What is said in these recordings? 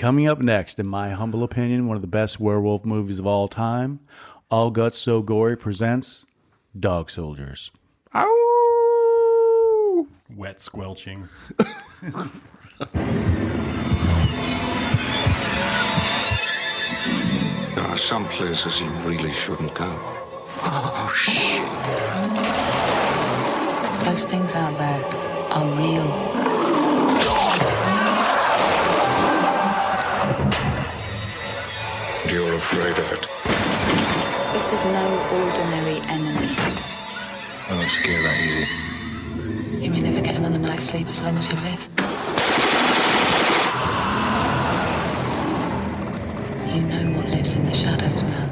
Coming up next, in my humble opinion, one of the best werewolf movies of all time, All Guts So Gory presents Dog Soldiers. Ow! Wet squelching. There are some places you really shouldn't go. Oh, shit. Those things out there are real. You're afraid of it. This is no ordinary enemy. I don't scare that easy. You may never get another night's sleep as long as you live. You know what lives in the shadows now.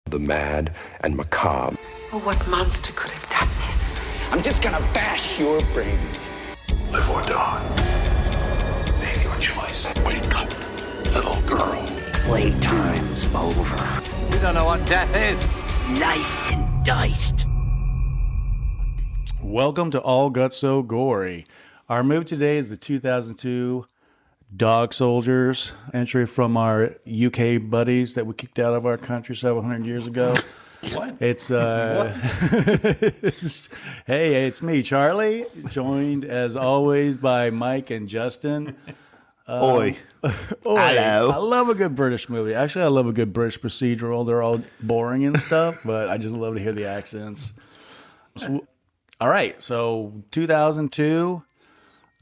The mad and macabre. Oh, what monster could have done this? I'm just gonna bash your brains. Live or die. Make your choice. Wake up, little girl. Playtime's over. We don't know what death is. Sliced and diced. Welcome to All Guts So Gory. Our movie today is the 2002 Dog Soldiers, entry from our UK buddies that we kicked out of our country several hundred years ago. What? It's hey, it's me, Charlie, joined as always by Mike and Justin. Oi. Oi. Hello. I love a good British movie. Actually, I love a good British procedural. They're all boring and stuff, but I just love to hear the accents. So, all right, so 2002,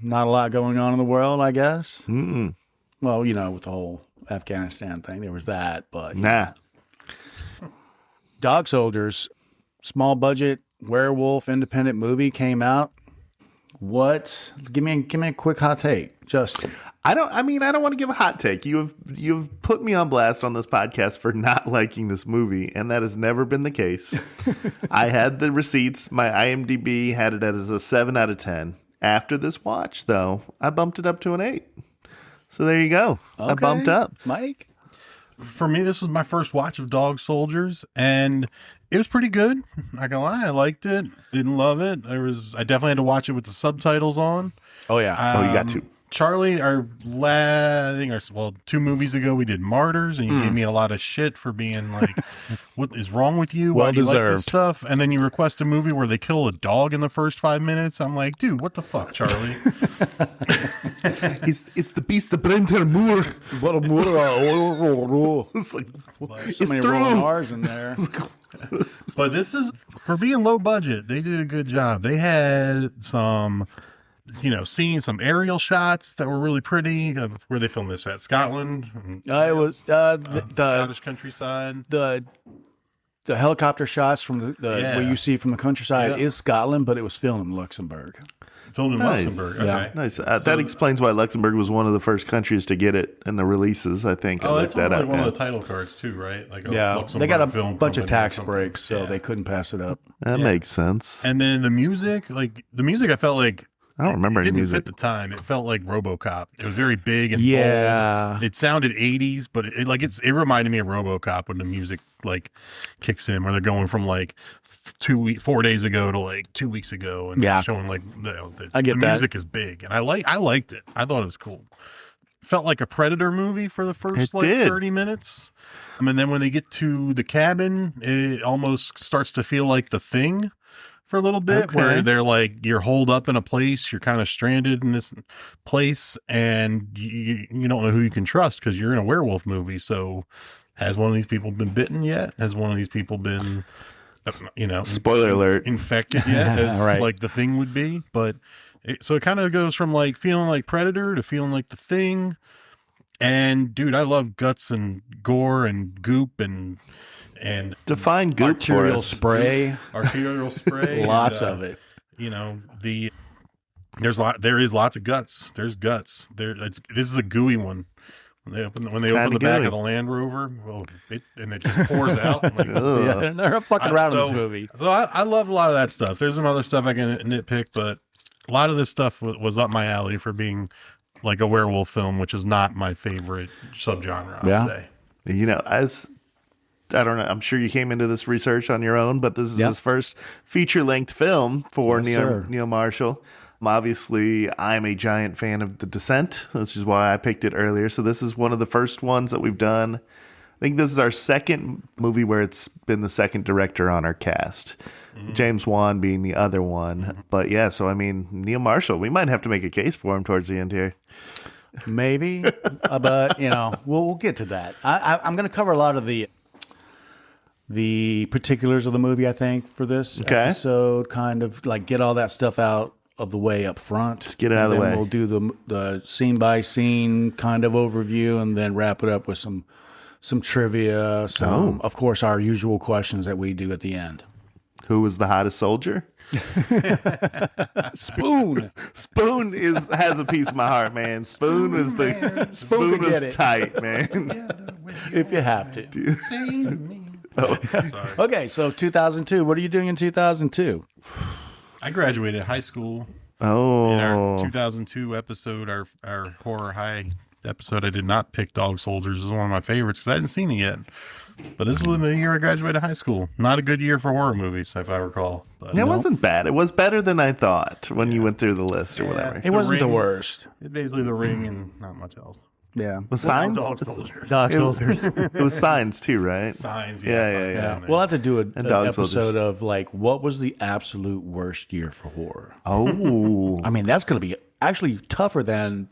not a lot going on in the world, I guess. Mm-mm. Well, you know, with the whole Afghanistan thing, there was that, but Nah. Dog Soldiers, small budget werewolf independent movie came out. What? Give me a quick hot take, Justin. I don't want to give a hot take. You've put me on blast on this podcast for not liking this movie, and that has never been the case. I had the receipts. My IMDb had it as a 7 out of 10. After this watch, though, I bumped it up to an 8. So there you go. I bumped up. Mike? For me, this was my first watch of Dog Soldiers, and it was pretty good. Not gonna lie, I liked it. Didn't love it. I definitely had to watch it with the subtitles on. Oh, yeah. Oh, you got to. Charlie, I think 2 movies ago we did Martyrs, and you gave me a lot of shit for being like, "What is wrong with you? Why do you like this stuff?" And then you request a movie where they kill a dog in the first 5 minutes. I'm like, dude, what the fuck, Charlie? It's the beast of Brenter Moore. What a Moore. It's like, So many rolling R's in there. But this is, for being low budget, they did a good job. They had some, seeing some aerial shots that were really pretty. Where they filmed this at? Scotland? It was the Scottish countryside. The helicopter shots from what you see from the countryside is Scotland, but it was filmed in Luxembourg. Filmed in Nice. Luxembourg. Yeah. Okay. nice. That explains why Luxembourg was one of the first countries to get it in the releases, I think. Oh, I that's looked that like up. one Yeah. of the title cards too, right? Like a Yeah, Luxembourg they got a film bunch of company or tax something. breaks, so Yeah. they couldn't pass it up. That makes sense. And then the music, I felt like I don't remember it any didn't music. fit the time. It felt like RoboCop. It was very big and Yeah. bold. It sounded 80s, but it reminded me of RoboCop when the music kicks in, where they're going from 4 days ago to 2 weeks ago, and showing I get the that. music is big, and I liked it. I thought it was cool. Felt like a Predator movie for the first It did. 30 minutes. And then when they get to the cabin, it almost starts to feel like The Thing for a little bit, where they're you're holed up in a place, you're kind of stranded in this place, and you don't know who you can trust because you're in a werewolf movie. So has one of these people been bitten yet? Has one of these people been, Spoiler alert. infected yet, as Right. The Thing would be? But so it kind of goes from feeling like Predator to feeling like The Thing. And dude, I love guts and gore and goop and Define goop for Arterial us. spray. arterial spray. Lots and, of it. There is lots of guts. There's guts. This is a gooey one. When they open kinda the back gooey. of the Land Rover, and it just pours out. I'm like, Yeah, they're not fucking around in this movie. So I love a lot of that stuff. There's some other stuff I can nitpick, but a lot of this stuff was up my alley for being like a werewolf film, which is not my favorite subgenre, I'd say. As I don't know, I'm sure you came into this research on your own, but this is his first feature-length film for Yes, Neil sir. Marshall. Obviously, I'm a giant fan of The Descent, which is why I picked it earlier. So this is one of the first ones that we've done. I think this is our second movie where it's been the second director on our cast. James Wan being the other one. But yeah, so I mean, Neil Marshall, we might have to make a case for him towards the end here. Maybe, but we'll get to that. I'm going to cover a lot of the particulars of the movie, I think, for this episode. Kind of like get all that stuff out of the way up front. Just get it out of the way. We'll do the scene by scene kind of overview, and then wrap it up with some trivia. Of course, our usual questions that we do at the end. Who was the hottest soldier? Spoon. Spoon has a piece of my heart, man. Spoon was tight, man. If you have to. Save me. Sorry. Okay, so 2002. What are you doing in 2002? I graduated high school. Oh. In our 2002 episode, our horror high episode, I did not pick Dog Soldiers. This is one of my favorites because I hadn't seen it yet. But this was the year I graduated high school. Not a good year for horror movies, if I recall. But It wasn't bad. It was better than I thought when you went through the list or whatever. It wasn't the worst. It basically The Ring and not much else. Yeah. Was Signs? Dog Soldiers. Dog Soldiers. It was Signs too, right? Signs, Yeah. Signs. We'll have to do an Dog episode Soldiers. of like what was the absolute worst year for horror. Oh. I mean, that's going to be actually tougher than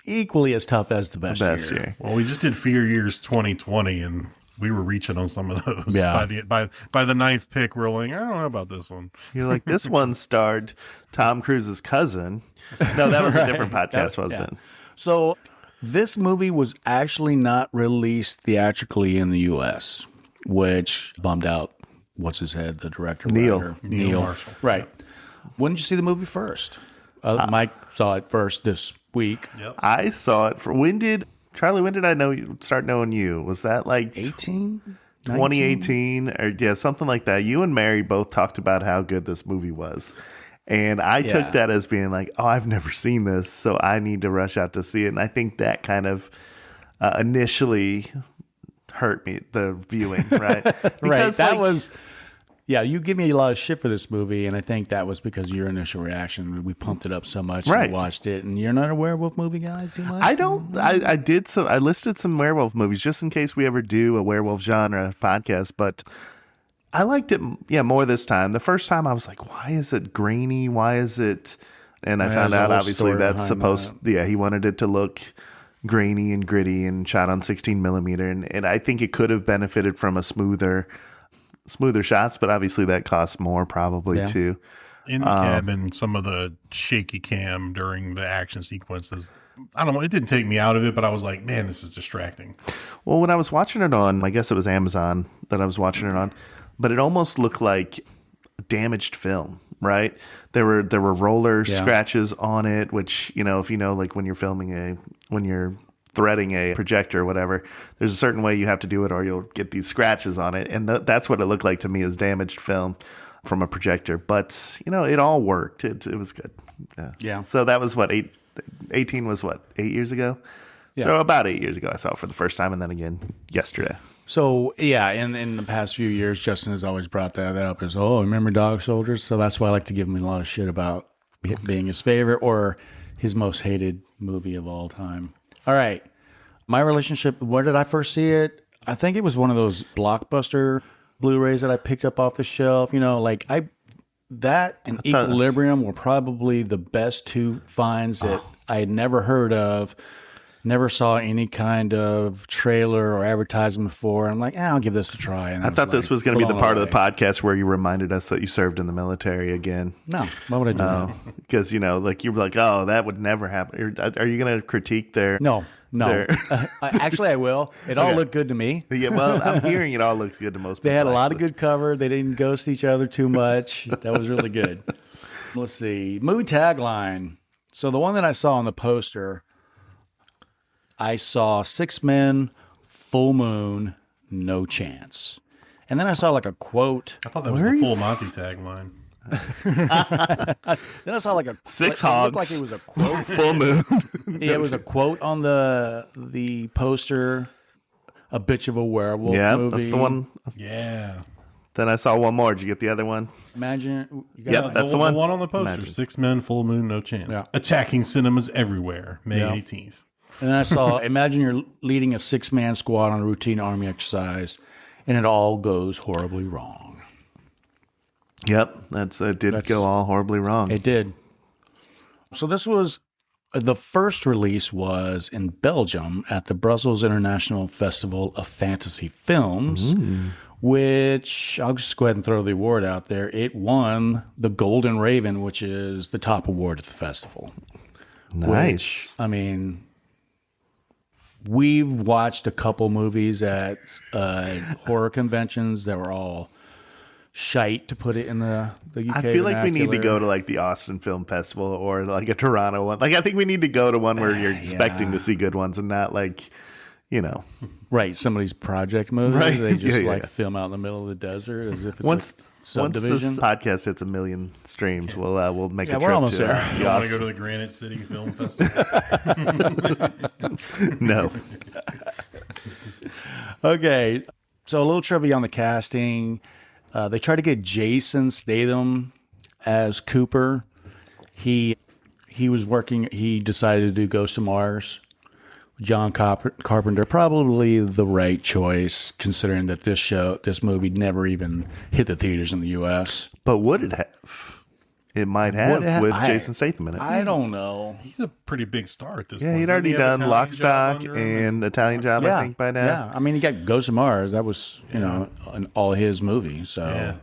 equally as tough as the best year. Well, we just did Fear Years 2020, and we were reaching on some of those. Yeah. By the ninth pick, we're like, I don't know about this one. You're like, this one starred Tom Cruise's cousin. No, that was a different podcast, wasn't it? So this movie was actually not released theatrically in the U.S., which bummed out what's his head, the director, Neil Marshall. Right. When did you see the movie first? Mike saw it first this week. Yep. I saw it when did I start knowing you? Was that like 18? 2018 or something like that? You and Mary both talked about how good this movie was. And I took that as being like, oh, I've never seen this, so I need to rush out to see it. And I think that kind of initially hurt me, the viewing, right? Right. You give me a lot of shit for this movie, and I think that was because of your initial reaction. We pumped it up so much and watched it, and you're not a werewolf movie guy too much? I don't. I listed some werewolf movies just in case we ever do a werewolf genre podcast, but I liked it, more this time. The first time I was like, why is it grainy? Why is it? And I found out, obviously, that's supposed, he wanted it to look grainy and gritty and shot on 16 millimeter. And I think it could have benefited from a smoother shots, but obviously that costs more probably too. In the cabin, some of the shaky cam during the action sequences, I don't know, it didn't take me out of it, but I was like, man, this is distracting. Well, when I was watching it on, I guess it was Amazon that I was watching it on, but it almost looked like damaged film, right? There were roller scratches on it, which, if you know, like when you're threading a projector or whatever, there's a certain way you have to do it or you'll get these scratches on it. And that's what it looked like to me, as damaged film from a projector. But, it all worked. It was good. Yeah. So that was 18 was 8 years ago? Yeah. So about 8 years ago, I saw it for the first time, and then again yesterday. So, in the past few years, Justin has always brought that up as, remember Dog Soldiers? So that's why I like to give him a lot of shit about it being his favorite or his most hated movie of all time. All right. My relationship, where did I first see it? I think it was one of those Blockbuster Blu-rays that I picked up off the shelf. That and Equilibrium were probably the best two finds that I had never heard of. Never saw any kind of trailer or advertisement for. I'm like, I'll give this a try. And I thought this was going to be the part of the podcast where you reminded us that you served in the military again. No, why would I do that? Because, you were like, that would never happen. Are you going to critique their... No. Actually, I will. It all looked good to me. Yeah, well, I'm hearing it all looks good to most people. They had a lot of good cover. They didn't ghost each other too much. That was really good. Let's see. Movie tagline. So the one that I saw on the poster... I saw 6 men, full moon, no chance. And then I saw like a quote. I thought that was the Full Monty tagline. Then I saw like a 6 It hogs. looked like it was a quote. Full moon. Yeah, it was a quote on the poster. A bitch of a werewolf movie. That's the one. Yeah. Then I saw one more. Did you get the other one? Imagine. Yep, that's the one. The one on the poster. Imagine. 6 Men, Full Moon, No Chance. Yeah. Attacking cinemas everywhere. May 18th. And I saw, imagine you're leading a 6-man squad on a routine army exercise, and it all goes horribly wrong. Yep, it did go all horribly wrong. It did. So this was, the first release was in Belgium at the Brussels International Festival of Fantasy Films, which I'll just go ahead and throw the award out there. It won the Golden Raven, which is the top award at the festival. Nice. Which, I mean, we've watched a couple movies at horror conventions that were all shite, to put it in the UK I feel like we need to vernacular. go to like the Austin Film Festival or like a Toronto one. Like I think we need to go to one where you're expecting to see good ones and not like, Right, somebody's project movies. Right. They just Yeah, like yeah. film out in the middle of the desert as if it's once a subdivision. this podcast hits 1 million streams, we'll make a we're trip almost to there. You want to Austin. go to the Granite City Film Festival? No. Okay, so a little trivia on the casting. They tried to get Jason Statham as Cooper. He was working. He decided to do Ghost of Mars. John Carpenter, probably the right choice, considering that this movie never even hit the theaters in the U.S. But would it have? It might have with Jason Statham in it. I don't know. He's a pretty big star at this Yeah, point. he'd already Didn't he have done Italian Lock, Job Stock, under him? and Italian Job, I think, by now. Yeah, I mean, he got Ghost of Mars. That was, in all his movies. So Yeah. I'm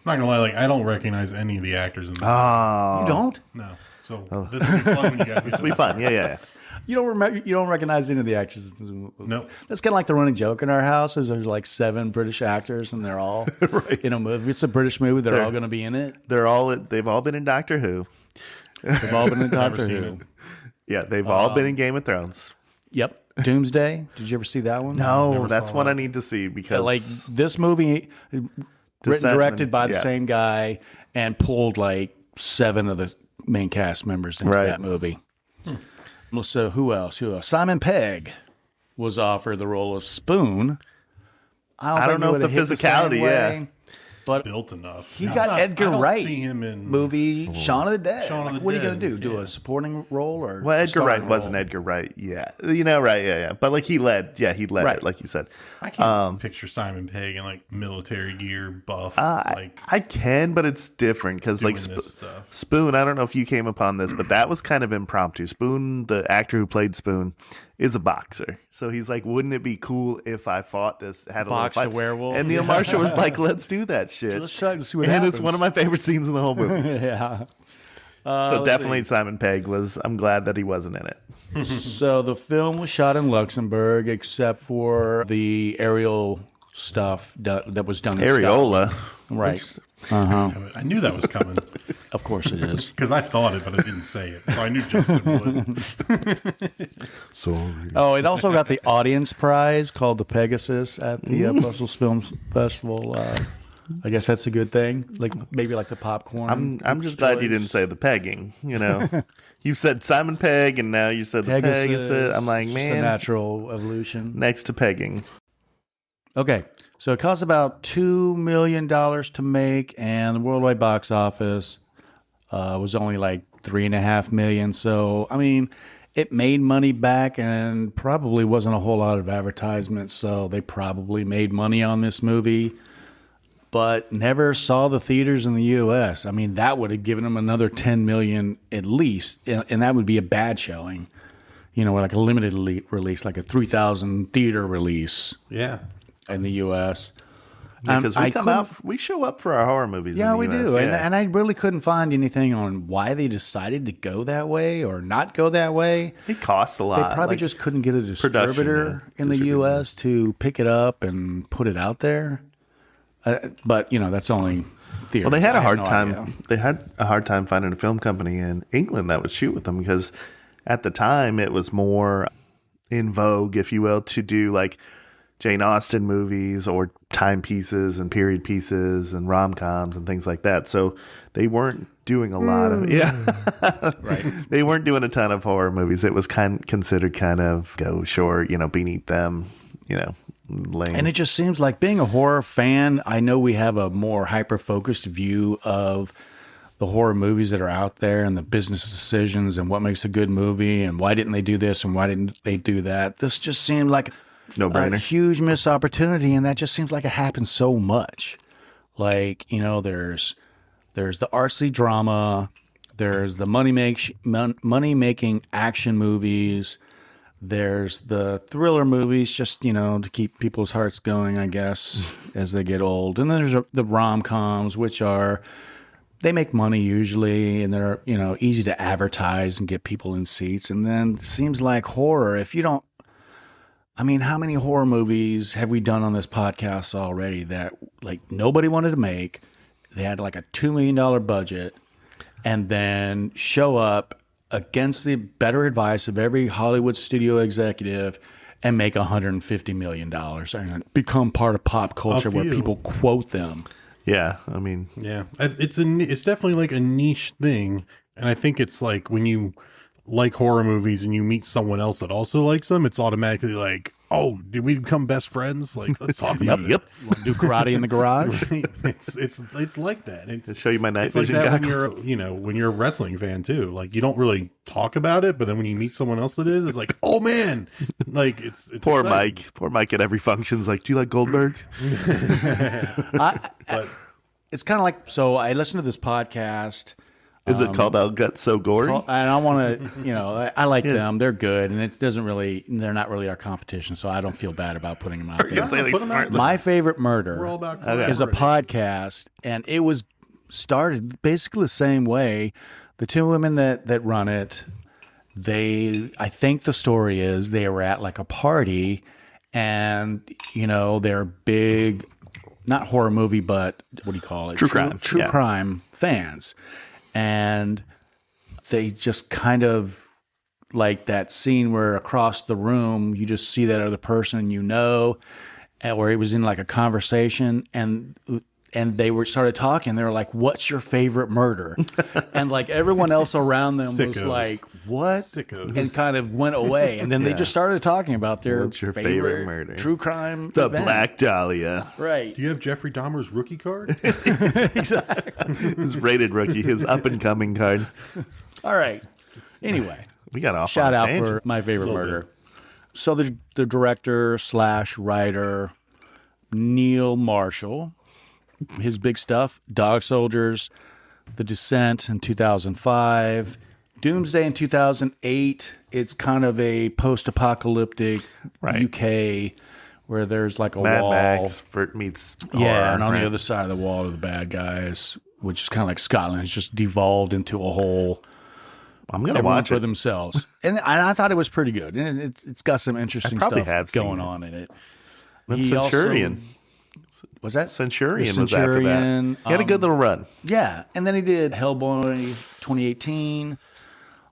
not going to lie, I don't recognize any of the actors in this. Oh. you don't. No. So this will be fun when you guys It'll be fun. Yeah. You don't remember. You don't recognize any of the actors. Nope. That's kind of like the running joke in our house. Is there's like 7 British actors and they're all in a movie. If it's a British movie, they're all going to be in it. They've all been in Doctor Who. They've all been in Doctor seen Who. it. Yeah, they've all been in Game of Thrones. Yep. Doomsday. Did you ever see that one? No, that's one I need to see because Like this movie, written Descent- directed by the yeah. same guy, and pulled like 7 of the main cast members into Right. that movie. So who else? Simon Pegg was offered the role of Spoon. I think don't know it if the would've hit same physicality, way, but Built enough. he got Edgar I don't Wright see him in movie Shaun of the Dead. Shaun of the What are you Dead, going to do? Do yeah. a supporting role or well, Edgar starring Wright wasn't role? Edgar Wright. Yeah, right. Yeah. But like he led Right. it, like you said. I can't picture Simon Pegg in like military gear, buff. I can, but it's different because like doing this stuff. Spoon. I don't know if you came upon this, but that was kind of impromptu. Spoon, the actor who played Spoon, is a boxer. So he's like, wouldn't it be cool if I fought this, had a Box little the fight? werewolf? And Neil Yeah. Marshall was like, let's do that shit. Let's try to see what and happens. it's one of my favorite scenes in the whole movie. Yeah. So definitely Simon Pegg I'm glad that he wasn't in it. So the film was shot in Luxembourg, except for the aerial stuff that was done in Areola. Scotland. Right. I knew that was coming Of course it is. because I thought it, but I didn't say it. So I knew Justin would. Sorry. Oh, it also got the audience prize called the Pegasus at the Brussels Film Festival. I guess that's a good thing. Like maybe like the popcorn. I'm just glad you didn't say the pegging. You said Simon Pegg, and now you said the Pegasus. I'm like, just a man, natural evolution. next to pegging. Okay, so it cost about $2 million to make, and the worldwide box office was only like $3.5 million. So, I mean, it made money back, and probably wasn't a whole lot of advertisement. So they probably made money on this movie, but never saw the theaters in the U.S. I mean, that would have given them another $10 million at least, and that would be a bad showing. Like a limited release, like a 3,000 theater release. Yeah. In the U.S. Because we show up for our horror movies. Yeah, in the we US, do. yeah. And I really couldn't find anything on why they decided to go that way or not go that way. It costs a lot. They probably just couldn't get a distributor in the U.S. to pick it up and put it out there. But, that's only theory. Well, they had a I have hard no time. idea. They had a hard time finding a film company in England that would shoot with them because at the time it was more in vogue, if you will, to do like Jane Austen movies or timepieces and period pieces and rom-coms and things like that. So they weren't doing a lot of right. They weren't doing a ton of horror movies. It was considered kind of gauche or beneath them. lame. And it just seems like, being a horror fan, I know we have a more hyper-focused view of the horror movies that are out there and the business decisions and what makes a good movie and why didn't they do this and why didn't they do that. This just seemed like No-brainer. a huge missed opportunity, and that just seems like it happens so much. Like, you know, there's the artsy drama, there's the money-making action movies, there's the thriller movies, just, you know, to keep people's hearts going, I guess, as they get old. And then there's the rom-coms, which are, they make money usually, and they're, you know, easy to advertise and get people in seats. And then it seems like horror, if you don't, I mean, how many horror movies have we done on this podcast already that, like, nobody wanted to make? They had like a $2 million budget and then show up against the better advice of every Hollywood studio executive and make $150 million and become part of pop culture where people quote them. Yeah, I mean, yeah, it's definitely like a niche thing, and I think it's like when you like horror movies and you meet someone else that also likes them, it's automatically like, oh, did we become best friends? Like, let's talk about it. Yep. Do karate in the garage. It's like that. to show you my night It's like vision that when goggles. you're, when you're a wrestling fan too. Like, you don't really talk about it, but then when you meet someone else that is, it's like, oh man, like it's Poor exciting. Poor Mike at every function's like, do you like Goldberg? But It's kind of like, so I listened to this podcast. Is it called I'll Gut So Gory? And I want to, you know, I like them. They're good. And it doesn't really, they're not really our competition. So I don't feel bad about putting them out there. Say they put 'em out smart. there. My Favorite Murder we're all about is a collaborating. podcast. And it was started basically the same way. The two women that run it, I think the story is they were at like a party and, you know, they're big, not horror movie, but what do you call it? True crime. True Yeah. crime fans. And they just kind of like that scene where across the room, you just see that other person, you know, or it was in like a conversation and they started talking. They were like, what's your favorite murder? And like everyone else around them was Sickos. like, what? Sickos. And kind of went away. And then they just started talking about their What's your favorite murder? true crime The event. Black Dahlia. Right. Do you have Jeffrey Dahmer's rookie card? His rated rookie, his up and coming card. All right. Anyway. We got off Shout on a out tangent. for My Favorite Little Murder. So the director / writer, Neil Marshall, his big stuff, Dog Soldiers, The Descent in 2005, Doomsday in 2008. It's kind of a post-apocalyptic UK where there's like a Mad wall. Max meets horror, Yeah, and on right? the other side of the wall are the bad guys, which is kind of like Scotland. It's just devolved into a whole... I'm going to Everyone watch for it. themselves, and I thought it was pretty good. And it's got some interesting probably stuff have seen going it. on in it. That He Centurion. Was that Centurion The was after that. Centurion, He had a good little run. Yeah, and then he did Hellboy 2018,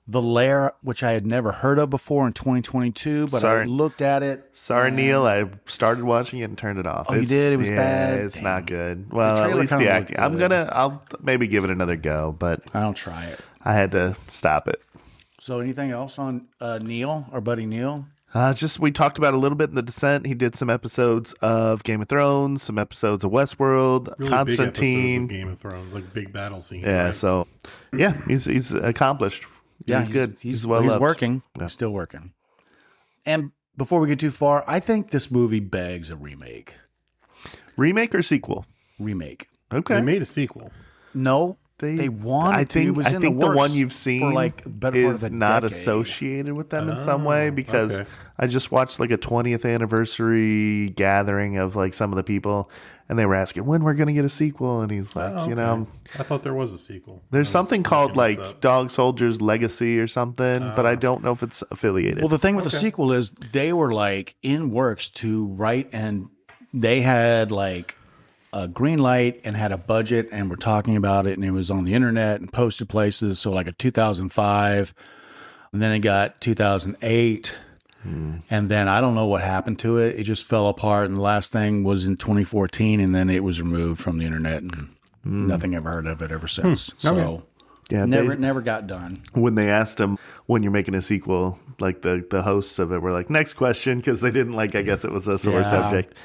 The Lair, which I had never heard of before in 2022, but Sorry. I looked at it. Sorry, Neil. I started watching it and turned it off. Oh, you did? It was bad? It's Damn. not good. Well, at trailer least the kinda acting. looked good. I'll maybe give it another go, but I'll try it. I had to stop it. So, anything else on Neil, our buddy Neil? Just we talked about a little bit in The Descent. He did some episodes of Game of Thrones, some episodes of Westworld, Really Constantine. big episodes of Game of Thrones, like big battle scenes. Yeah, right? so yeah, he's accomplished. Yeah, he's good. He's well loved. working. Yeah. He's still working. And before we get too far, I think this movie begs a remake. Remake or sequel? Remake. Okay. They made a sequel. No, they wanted I think, to. It was I in think the the works one you've seen for like the better part is of a not decade. associated with them in some way because okay. I just watched like a 20th anniversary gathering of like some of the people and they were asking when we're going to get a sequel and he's like, Oh, you know, okay. I thought there was a sequel. there's something called looking like this up. Dog Soldiers Legacy or something, but I don't know if it's affiliated. Well, the thing with the sequel is they were like in works to write, and they had like a green light and had a budget, and were talking about it, and it was on the internet and posted places. So like a 2005, and then it got 2008. And then I don't know what happened to it. It just fell apart. And the last thing was in 2014. And then it was removed from the internet and nothing ever heard of it ever since. So Yeah, never got done. when they asked him when you're making a sequel, like the hosts of it were like, next question, because they didn't like, I guess it was a sore subject.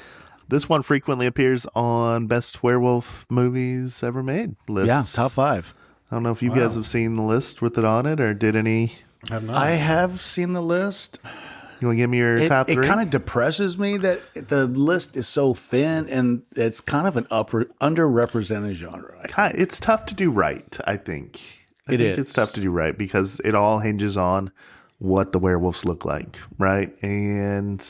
This one frequently appears on best werewolf movies ever made lists. Yeah, top 5. I don't know if you guys have seen the list with it on it, or did any. I have seen the list. You want to give me your top 3? It kind of depresses me that the list is so thin, and it's kind of an underrepresented genre. It's tough to do right, I think. I think it's tough to do right because it all hinges on what the werewolves look like, right? And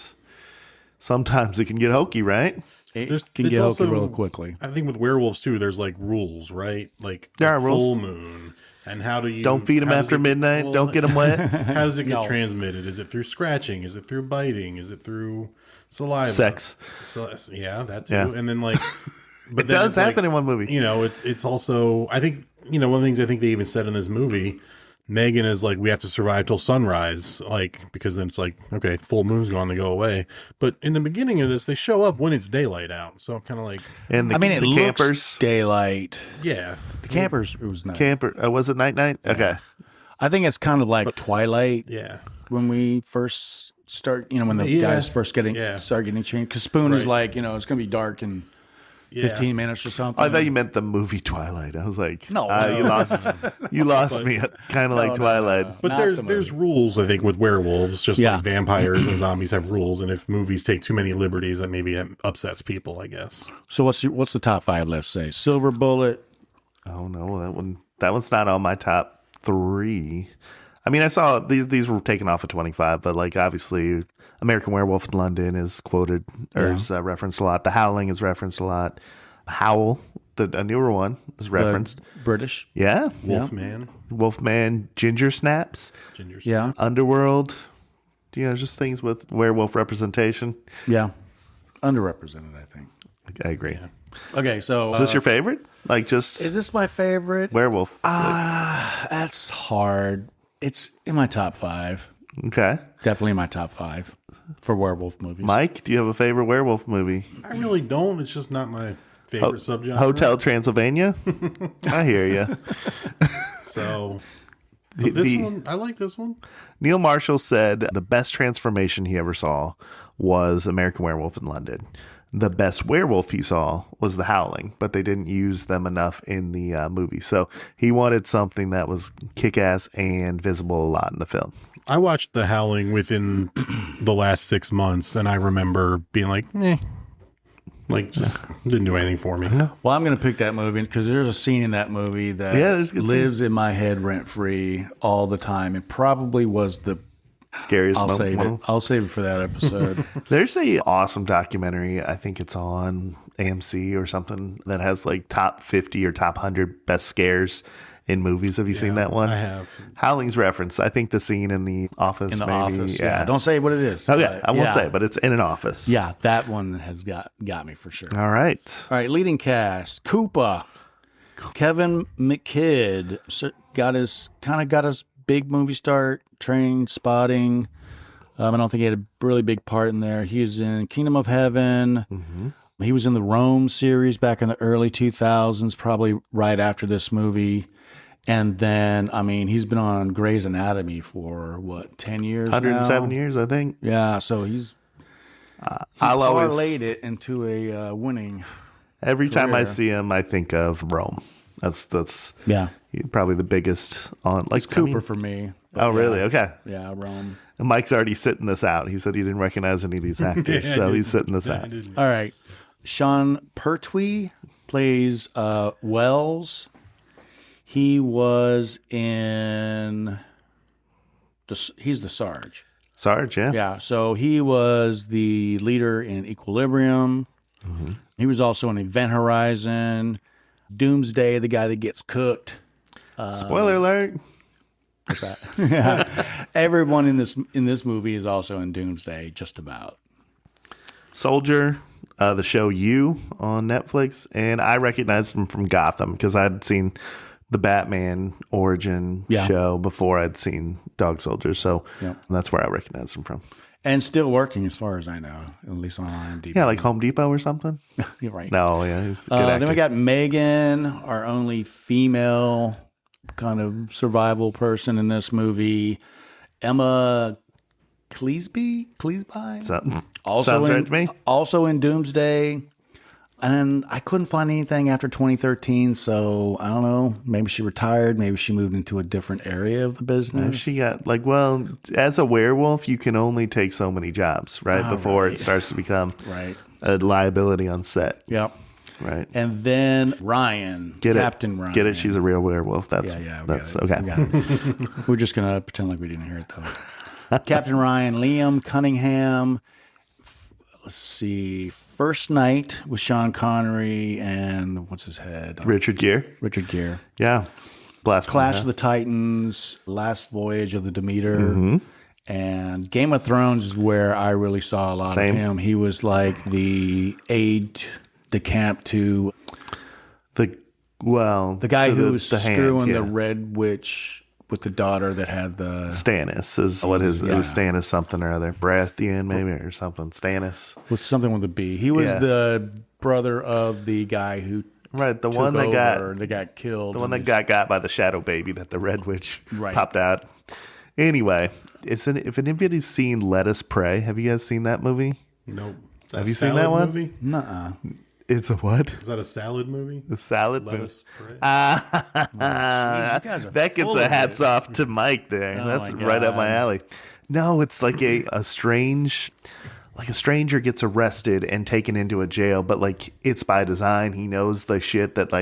sometimes it can get hokey, right? It can get hokey real quickly. I think with werewolves too, there's like rules, right? Like there are full rules. Moon. And how do you... Don't feed them after midnight. Well, don't get them wet. How does it get transmitted? Is it through scratching? Is it through biting? Is it through saliva? Sex. So, yeah, that too. Yeah. And then like... But it does happen in one movie. You know, it's also... I think, one of the things I think they even said in this movie, Megan is like, we have to survive till sunrise, like, because then it's like, okay, full moon's gone, they go away. But in the beginning of this, they show up when it's daylight out. So kind of like... And the campers, looks daylight. Yeah. The campers, it was night. Was it night? Yeah. Okay. I think it's kind of like Twilight. Yeah. When we first start, when the guys first start getting changed. Because Spoon is like, it's going to be dark in 15 minutes or something. I thought you meant the movie Twilight. I was like, no. You lost me at kind of like Twilight. No. But there's rules, I think, with werewolves, just like vampires and zombies have rules. And if movies take too many liberties, that maybe upsets people, I guess. So what's the top 5 list say? Silver Bullet. Oh no, that one's not on my top 3. I mean, I saw these were taken off at 25, but like obviously American Werewolf in London is quoted or is referenced a lot. The Howling is referenced a lot. Howl, a newer one, is referenced. British. Yeah. Wolfman. Ginger Snaps. Yeah. Underworld. Just things with werewolf representation. Yeah. Underrepresented, I think. I agree. Yeah. Okay, so... Is this your favorite? Is this my favorite? Werewolf. That's hard. It's in my top 5. Okay. Definitely in my top 5 for werewolf movies. Mike, do you have a favorite werewolf movie? I really don't. It's just not my favorite subject. Hotel Transylvania? I hear you. So, this one, I like this one. Neil Marshall said the best transformation he ever saw was American Werewolf in London. The best werewolf he saw was The Howling, but they didn't use them enough in the movie. So he wanted something that was kick-ass and visible a lot in the film. I watched The Howling within the last 6 months, and I remember being like, just didn't do anything for me. Well, I'm going to pick that movie because there's a scene in that movie that lives in my head rent-free all the time. It probably was the scariest moment. I'll save it for that episode. There's a awesome documentary. I think it's on AMC or something that has like top 50 or top 100 best scares in movies. Have you seen that one? I have. Howling's reference. I think the scene in the office. In the maybe. office, yeah. Don't say what it is. Okay, I won't say it, but it's in an office. Yeah, that one has got me for sure. All right. Leading cast. Koopa. Kevin McKidd got his big movie start. Train Spotting. I don't think he had a really big part in there. He was in Kingdom of Heaven. Mm-hmm. He was in the Rome series back in the early 2000s, probably right after this movie. And then, he's been on Grey's Anatomy for, 10 years 107 now? years, I think. Yeah, so he's parlayed it into a winning Every career. time I see him, I think of Rome. That's probably the biggest on. Like it's Cooper for me. Oh, really? Okay. Yeah, Rome. And Mike's already sitting this out. He said he didn't recognize any of these actors, so he's sitting this out. All right. Sean Pertwee plays Wells. He was in he's the Sarge. Sarge, yeah. Yeah, so he was the leader in Equilibrium. Mm-hmm. He was also in Event Horizon, Doomsday, the guy that gets cooked. Spoiler alert. What's that? Yeah. Everyone in this movie is also in Doomsday, just about. Soldier, the show You on Netflix, and I recognized him from Gotham because I'd seen the Batman origin show before I'd seen Dog Soldier, so that's where I recognized him from. And still working, as far as I know, at least on IMDb. Yeah, like Home Depot or something. You're right. No, yeah, he's a good actor. Then we got Megan, our only female kind of survival person in this movie. Emma Cleasby? Sounds right to me. Also in Doomsday. And I couldn't find anything after 2013, so I don't know. Maybe she retired. Maybe she moved into a different area of the business. She got as a werewolf, you can only take so many jobs, right? Before it starts to become a liability on set. Yep. Right. And then Ryan, Captain Ryan. Get it? She's a real werewolf. That's okay. We're just going to pretend like we didn't hear it, though. Captain Ryan, Liam Cunningham. Let's see. First Night with Sean Connery and what's his head? Richard Gere. Yeah. Blasphemy, Clash of the Titans, Last Voyage of the Demeter. And Game of Thrones is where I really saw a lot of him. He was like the aide de camp to the guy who was screwing the Red Witch with the daughter that had the Stannis is what his it was Stannis something or other. Baratheon maybe or something. Stannis. With something with a B. He was the brother of the guy who the one that got killed. The one that got by the shadow baby that the Red Witch popped out. Anyway, if anybody's seen Let Us Pray, have you guys seen that movie? Nope. Have you seen that one? Movie? Nuh-uh. It's a what? Is that a salad movie? A salad movie. Geez, that gets a hats off to Mike there. That's right up my alley. No, it's like a stranger gets arrested and taken into a jail, but like it's by design. He knows the shit that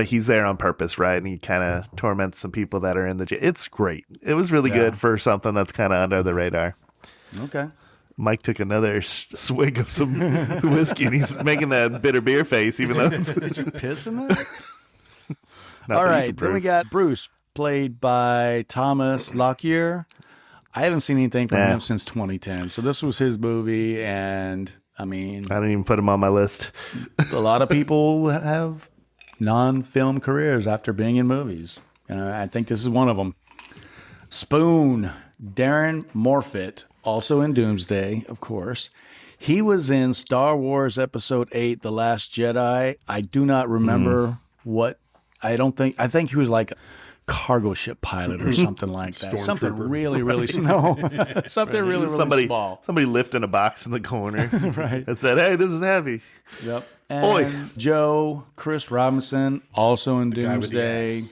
he's there on purpose, right? And he kind of torments some people that are in the jail. It's great. It was really good for something that's kind of under the radar. Okay. Mike took another swig of some whiskey, and he's making that bitter beer face, even though it's... Did you piss in that? All right, then we got Bruce, played by Thomas Lockyer. I haven't seen anything from him since 2010, so this was his movie, and I mean... I didn't even put him on my list. A lot of people have non-film careers after being in movies. I think this is one of them. Spoon, Darren Morfitt, also in Doomsday, of course. He was in Star Wars Episode 8, The Last Jedi. I do not remember I think he was like a cargo ship pilot or something like that. Something really, really small. Something really small. Somebody lifting a box in the corner. Right. And said, hey, this is heavy. Yep. And Joe, Chris Robinson, also in Doomsday.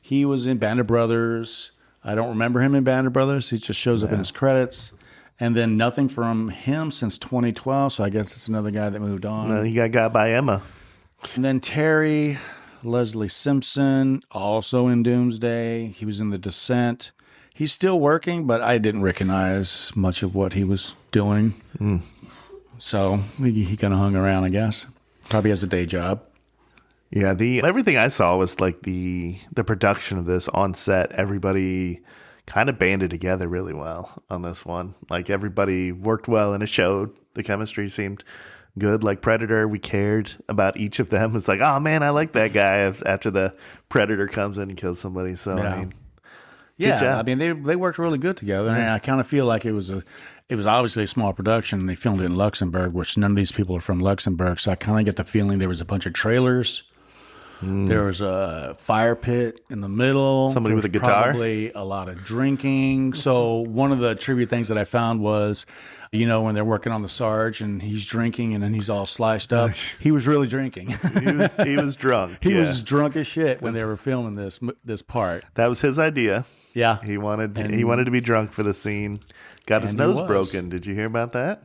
He was in Band of Brothers. I don't remember him in Band of Brothers. He just shows up in his credits. And then nothing from him since 2012, so I guess it's another guy that moved on. No, he got by Emma. And then Terry, Leslie Simpson, also in Doomsday. He was in The Descent. He's still working, but I didn't recognize much of what he was doing. So he kind of hung around, I guess. Probably has a day job. Yeah, everything I saw was like the production of this on set. Everybody kind of banded together really well on this one. Like everybody worked well and it showed. The chemistry seemed good. Like Predator, we cared about each of them. It's like, oh man, I like that guy after the Predator comes in and kills somebody. So I mean, good job. I mean they worked really good together. And I kind of feel like it was obviously a small production. They filmed it in Luxembourg, which none of these people are from Luxembourg. So I kind of get the feeling there was a bunch of trailers. There was a fire pit in the middle. Somebody with a guitar. Probably a lot of drinking. So one of the trivia things that I found was, when they're working on the Sarge and he's drinking and then he's all sliced up, he was really drinking. He was drunk. He was drunk as shit when they were filming this part. That was his idea. Yeah, he wanted to be drunk for the scene. Got his nose broken. Did you hear about that?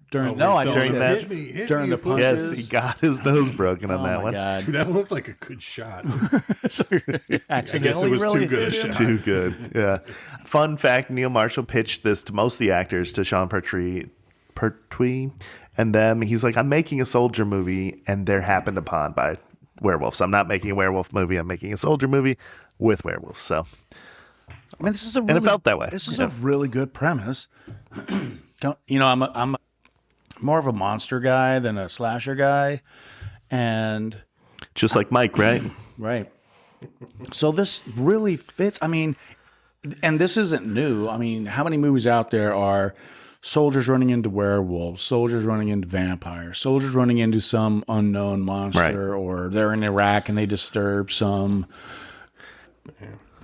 During the punches. Yes, he got his nose broken on that one. God. Dude, that looked like a good shot. I guess it was too good a shot. Too good, yeah. Fun fact, Neil Marshall pitched this to most of the actors, to Sean Pertwee, and them. He's like, I'm making a soldier movie, and they're happened upon by werewolves. I'm not making a werewolf movie. I'm making a soldier movie with werewolves. So, I mean, and it felt that way. This is a really good premise. I'm more of a monster guy than a slasher guy, and just like Mike, right? Right. So this really fits. I mean, and this isn't new. I mean, how many movies out there are soldiers running into werewolves, soldiers running into vampires, soldiers running into some unknown monster, or they're in Iraq and they disturb some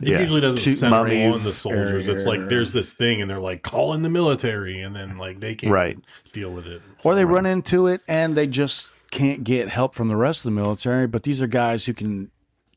It usually doesn't Shoot center mummies. on the soldiers. It's like there's this thing, and they're like, call in the military, and then like they can't deal with it. Or they run into it and they just can't get help from the rest of the military. But these are guys who can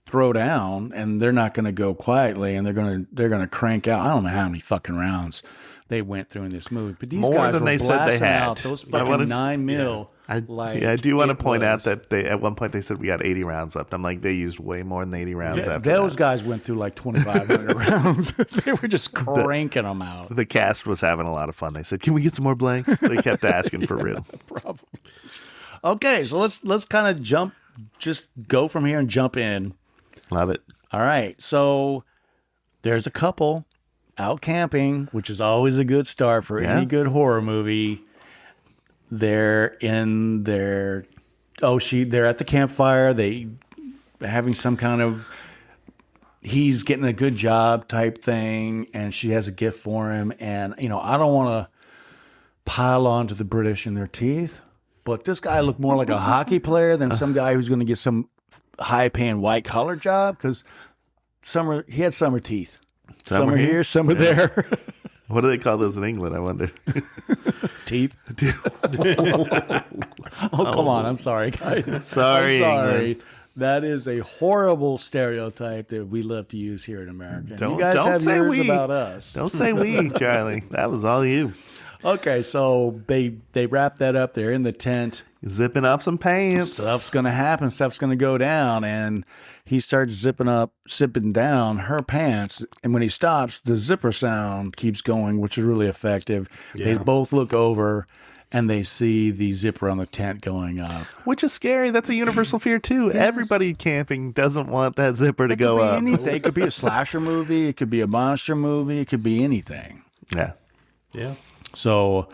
throw down, and they're not going to go quietly, and they're going to crank out. I don't know how many fucking rounds they went through in this movie, but these More guys than were they said they blasting had. out those fucking 9mm. I do want to point out that they at one point they said we got 80 rounds left. I'm like, they used way more than 80 rounds after those that. guys went through like 2,500 rounds. They were just cranking them out. The cast was having a lot of fun. They said, "Can we get some more blanks?" They kept asking for real. Probably. Okay, so let's kind of just go from here and jump in. Love it. All right, so there's a couple out camping, which is always a good start for any good horror movie. They're in their they're at the campfire. They having some kind of he's getting a good job type thing, and she has a gift for him. And I don't want to pile on to the British and their teeth, but this guy looked more like a hockey player than some guy who's going to get some high paying white collar job because he had summer teeth. Some are here, some are there. What do they call those in England, I wonder? Teeth. Come on. I'm sorry, guys. Sorry, England. That is a horrible stereotype that we love to use here in America. Don't, you guys don't have say yours we. about us. Don't say we, Charlie. That was all you. Okay, so they wrap that up. They're in the tent. Zipping off some pants. Stuff's going to happen. Stuff's going to go down. And he starts zipping down her pants. And when he stops, the zipper sound keeps going, which is really effective. Yeah. They both look over and they see the zipper on the tent going up. Which is scary. That's a universal fear, too. Yes. Everybody camping doesn't want that zipper to go up. Anything. It could be a slasher movie. It could be a monster movie. It could be anything. Yeah. Yeah. So,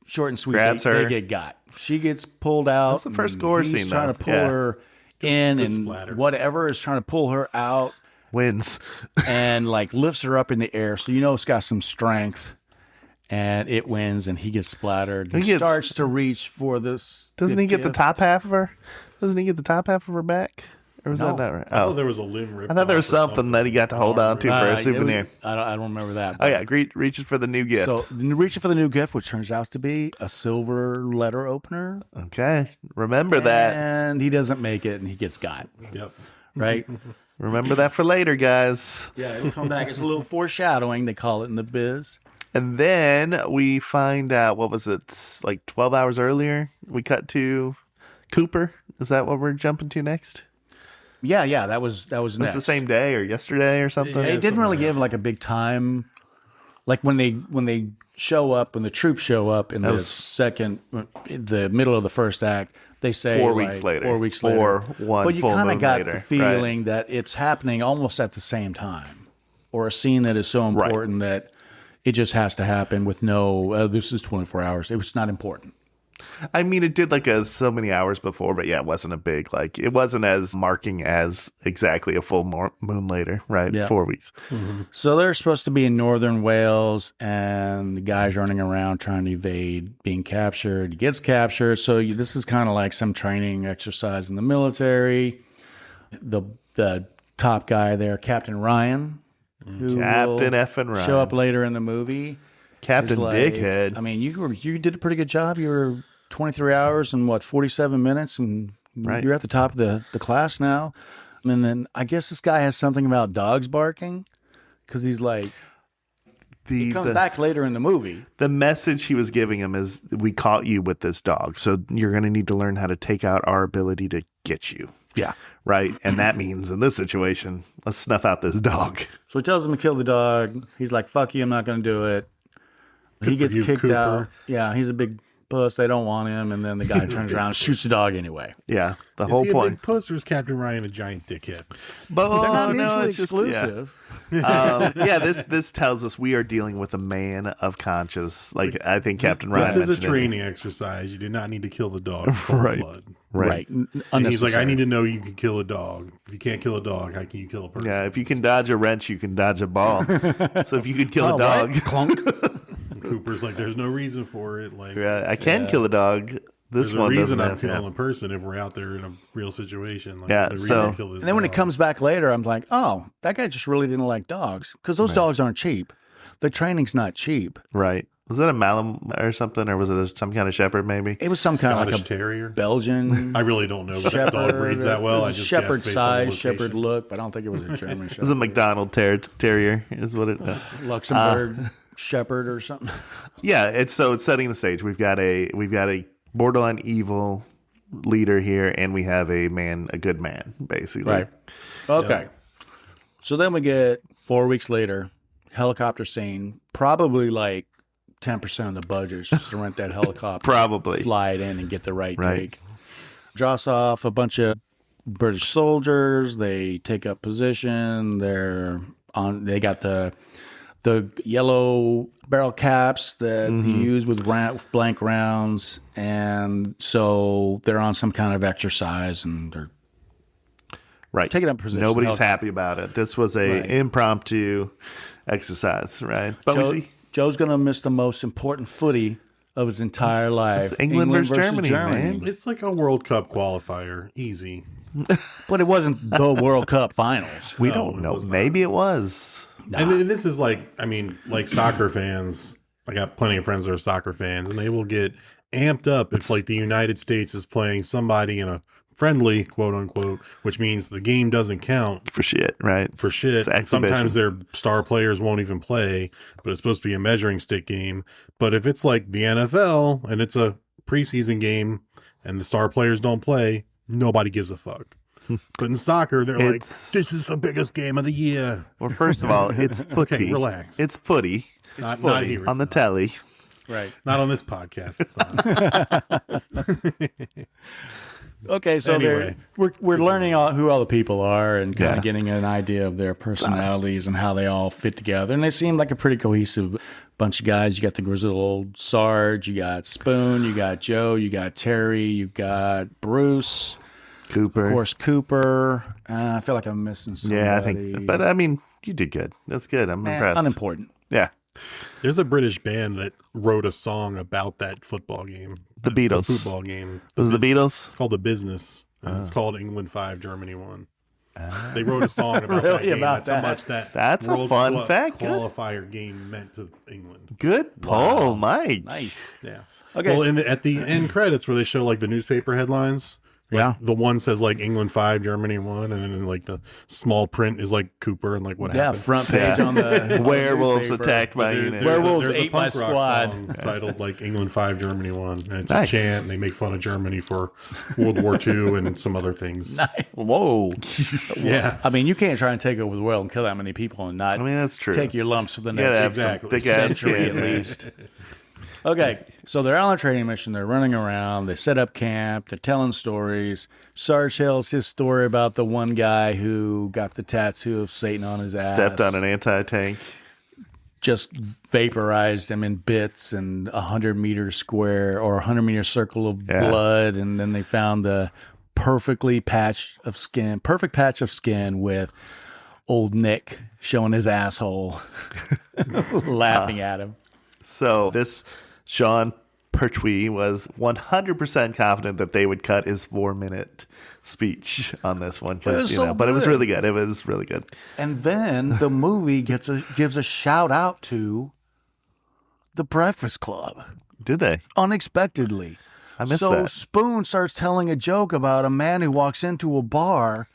short and sweet, they get got. She gets pulled out. That's the first gore scene, He's trying to pull her in, and whatever is trying to pull her out wins, and like lifts her up in the air. So it's got some strength, and it wins, and he gets splattered. He starts to reach for this. Doesn't he get the top half of her? Doesn't he get the top half of her back? Or was that not right? I thought there was a limb ripped. I thought there was something that he got to hold on to for a souvenir. I don't remember that. Oh, yeah. Reaches for the new gift. So, reaching for the new gift, which turns out to be a silver letter opener. Okay. Remember that. And he doesn't make it, and he gets got. Yep. Right? Remember that for later, guys. Yeah, it'll come back. It's a little foreshadowing, they call it in the biz. And then we find out, what was it, like 12 hours earlier? We cut to Cooper. Is that what we're jumping to next? Yeah, that was next. It's the same day or yesterday or something. It didn't really give like a big time. Like when they show up, when the troops show up in the middle of the first act, they say 4 weeks later. 4 weeks later. Or one but you full kind moon of got later, the feeling that it's happening almost at the same time, or a scene that is so important that it just has to happen with no. This is 24 hours. It was not important. I mean, it did like so many hours before, but yeah, it wasn't a big, it wasn't as marking as exactly a full moon later, right? Yeah. 4 weeks. Mm-hmm. So they're supposed to be in northern Wales, and the guy's running around trying to evade being captured. He gets captured. So this is kind of like some training exercise in the military. The top guy there, Captain Ryan, who Captain effing Ryan, show up later in the movie. Captain Dickhead. I mean, you did a pretty good job. You were 23 hours and 47 minutes, and you're at the top of the class now. And then I guess this guy has something about dogs barking because he's like, he comes back later in the movie. The message he was giving him is, we caught you with this dog, so you're going to need to learn how to take out our ability to get you. Yeah. Right? And that means, in this situation, let's snuff out this dog. So he tells him to kill the dog. He's like, fuck you, I'm not going to do it. He gets kicked Cooper. out. Yeah, he's a big puss. They don't want him. And then the guy turns around and shoots the dog anyway. Yeah, Is whole he a point. big puss, or is Captain Ryan a giant dickhead? But They're not mutually it's exclusive. This tells us we are dealing with a man of conscience. I think Captain Ryan. This is a training exercise. You do not need to kill the dog for Right. blood. Right. And he's like, I need to know you can kill a dog. If you can't kill a dog, how can you kill a person? Yeah, if you can dodge a wrench, you can dodge a ball. So if you could kill a dog, Clunk. Cooper's like, there's no reason for it. I can kill a dog. This There's a one reason doesn't I'm have killing a person if we're out there in a real situation. Like, Yeah, there's a so- reason to kill this And then when it dog. comes back later, I'm like, oh, that guy just really didn't like dogs because those dogs aren't cheap. The training's not cheap. Right. Was it a Malin or something, or was it some kind of shepherd? Maybe. It was some kind of Scottish like a Terrier. Belgian I really don't know shepherd. dog breeds that well. It I was just shepherd guessed based on the size, shepherd location. look, but I don't think it was a German It was shepherd. a McDonald Terrier, is what it. Luxembourg shepherd or something. Yeah, it's setting the stage. We've got a borderline evil leader here, and we have a good man, basically. Right. Okay. So then we get 4 weeks later, helicopter scene, probably like 10% of the budget is just to rent that helicopter. Probably. Fly it in and get the right Right. take. Drops off a bunch of British soldiers. They take up position. They got the yellow barrel caps that you use with blank rounds. And so they're on some kind of exercise and they're Right. taking up position. Nobody's happy about it. This was a Right. impromptu exercise, right? But we see Joe's going to miss the most important footy of his entire life. it's England versus Germany, man. It's like a World Cup qualifier. Easy. But it wasn't the World Cup finals. we No, don't it know. was not. Maybe it was. And this is like, I mean, like soccer fans. I got plenty of friends that are soccer fans, and they will get amped up if like the United States is playing somebody in a friendly, quote unquote, which means the game doesn't count For shit, right? for shit. It's exhibition. Sometimes their star players won't even play, but it's supposed to be a measuring stick game. But if it's like the NFL and it's a preseason game and the star players don't play, nobody gives a fuck. But in soccer, they're like, It's- this is the biggest game of the year. Well, first of all, it's footy. Okay, relax. It's footy Not footy. here. on the It's telly. Right. not on this podcast. It's not. Okay, so Anyway. we're learning who all the people are and kind Yeah. of getting an idea of their personalities and how they all fit together. And they seem like a pretty cohesive bunch of guys. You got the grizzled old Sarge, you got Spoon, you got Joe, you got Terry, you got Bruce, Cooper. of course Cooper. I feel like I'm missing somebody. Yeah, I think. But I mean, you did good. That's good. I'm impressed. Unimportant. Yeah. There's a British band that wrote a song about that football game. The Beatles. football game. Was it the Beatles? It's called The Business. And It's called England 5, Germany 1. They wrote a song about that Really game. about That's how that? much that That's a World fun Cup fact. Good. qualifier game meant to England. Good pull, Mike. Nice. Yeah. Okay, Well, at the end credits where they show like the newspaper headlines, like, Yeah. the one says like England 5, Germany 1, and then like the small print is like Cooper and like what yeah, happened. front page on the Werewolves newspaper. attacked by There- unit. Werewolves there's a ate my punk rock squad. song titled like England 5, Germany 1. And it's Nice. a chant, and they make fun of Germany for World War II and some other things. Whoa. Yeah. I mean, you can't try and take over the world and kill that many people and not I mean, that's true. take your lumps for the You gotta next have some Exactly. thick ass century skin, at right? least. Okay, so they're on a training mission. They're running around. They set up camp. They're telling stories. Sarge tells his story about the one guy who got the tattoo of Satan on his ass. Stepped on an anti-tank. Just vaporized him in bits and 100-meter square or 100-meter circle of blood. And then they found the perfect patch of skin with old Nick showing his asshole, laughing at him. So this Sean Pertwee was 100% confident that they would cut his 4-minute speech on this one. 'cause, It was so but it was good. really good. It was really good. And then the movie gives a shout out to The Breakfast Club Did they? unexpectedly. I missed so that. Spoon starts telling a joke about a man who walks into a bar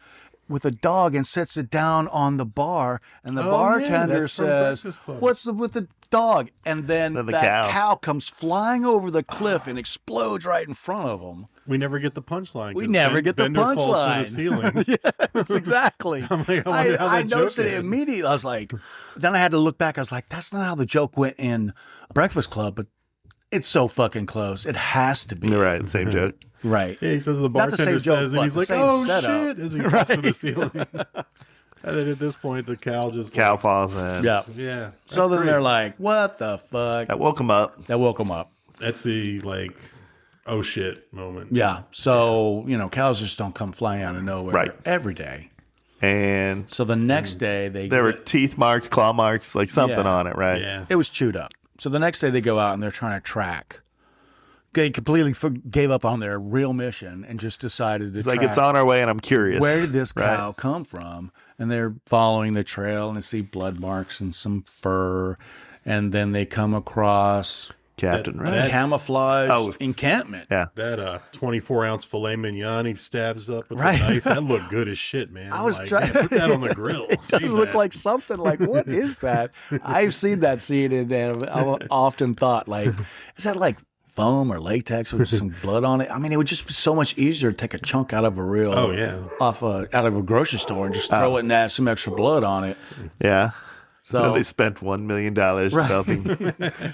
with a dog and sets it down on the bar, and the Oh, yeah, bartender that's from says, Breakfast Club. "What's with the dog?" And then Then the that cow. comes flying over the cliff and explodes right in front of him. We never get the punchline. We 'cause never get the Bender falls through punchline. the ceiling. Yes, exactly. I'm like, I wonder how I that joke noticed it ends. immediately. I was like, then I had to look back. I was like, that's not how the joke went in Breakfast Club, but it's so fucking close. It has to be. You're right. Same joke. Right. Yeah, he says the Not the same bartender joke, says, and but he's the like, same "Oh setup." shit!" as he falls through the ceiling. And then at this point, the cow just Cow falls in. Yeah. yeah. So that's then great. they're like, what the fuck? That woke him up. That woke them up. That's the like, oh shit moment. Yeah. So, cows just don't come flying out of nowhere Right. every day. And So the next day, there were teeth marks, claw marks, like something Yeah. on it, right? Yeah. it was chewed up. So the next day they go out and they're trying to track they completely gave up on their real mission and just decided to It's like, it's on our way and I'm curious. where did this cow come from? And they're following the trail and they see blood marks and some fur. And then they come across Captain, a camouflage encampment. Yeah. That 24-ounce filet mignon he stabs up with a knife. That looked good as shit, man. I was like, trying put that on the grill. It does look like something like, what is that? I've seen that scene and I've often thought, like, is that like foam or latex with some blood on it? I mean, it would just be so much easier to take a chunk out of a reel out of a grocery store and just throw it and add some extra blood on it. Yeah. So they spent $1 million developing.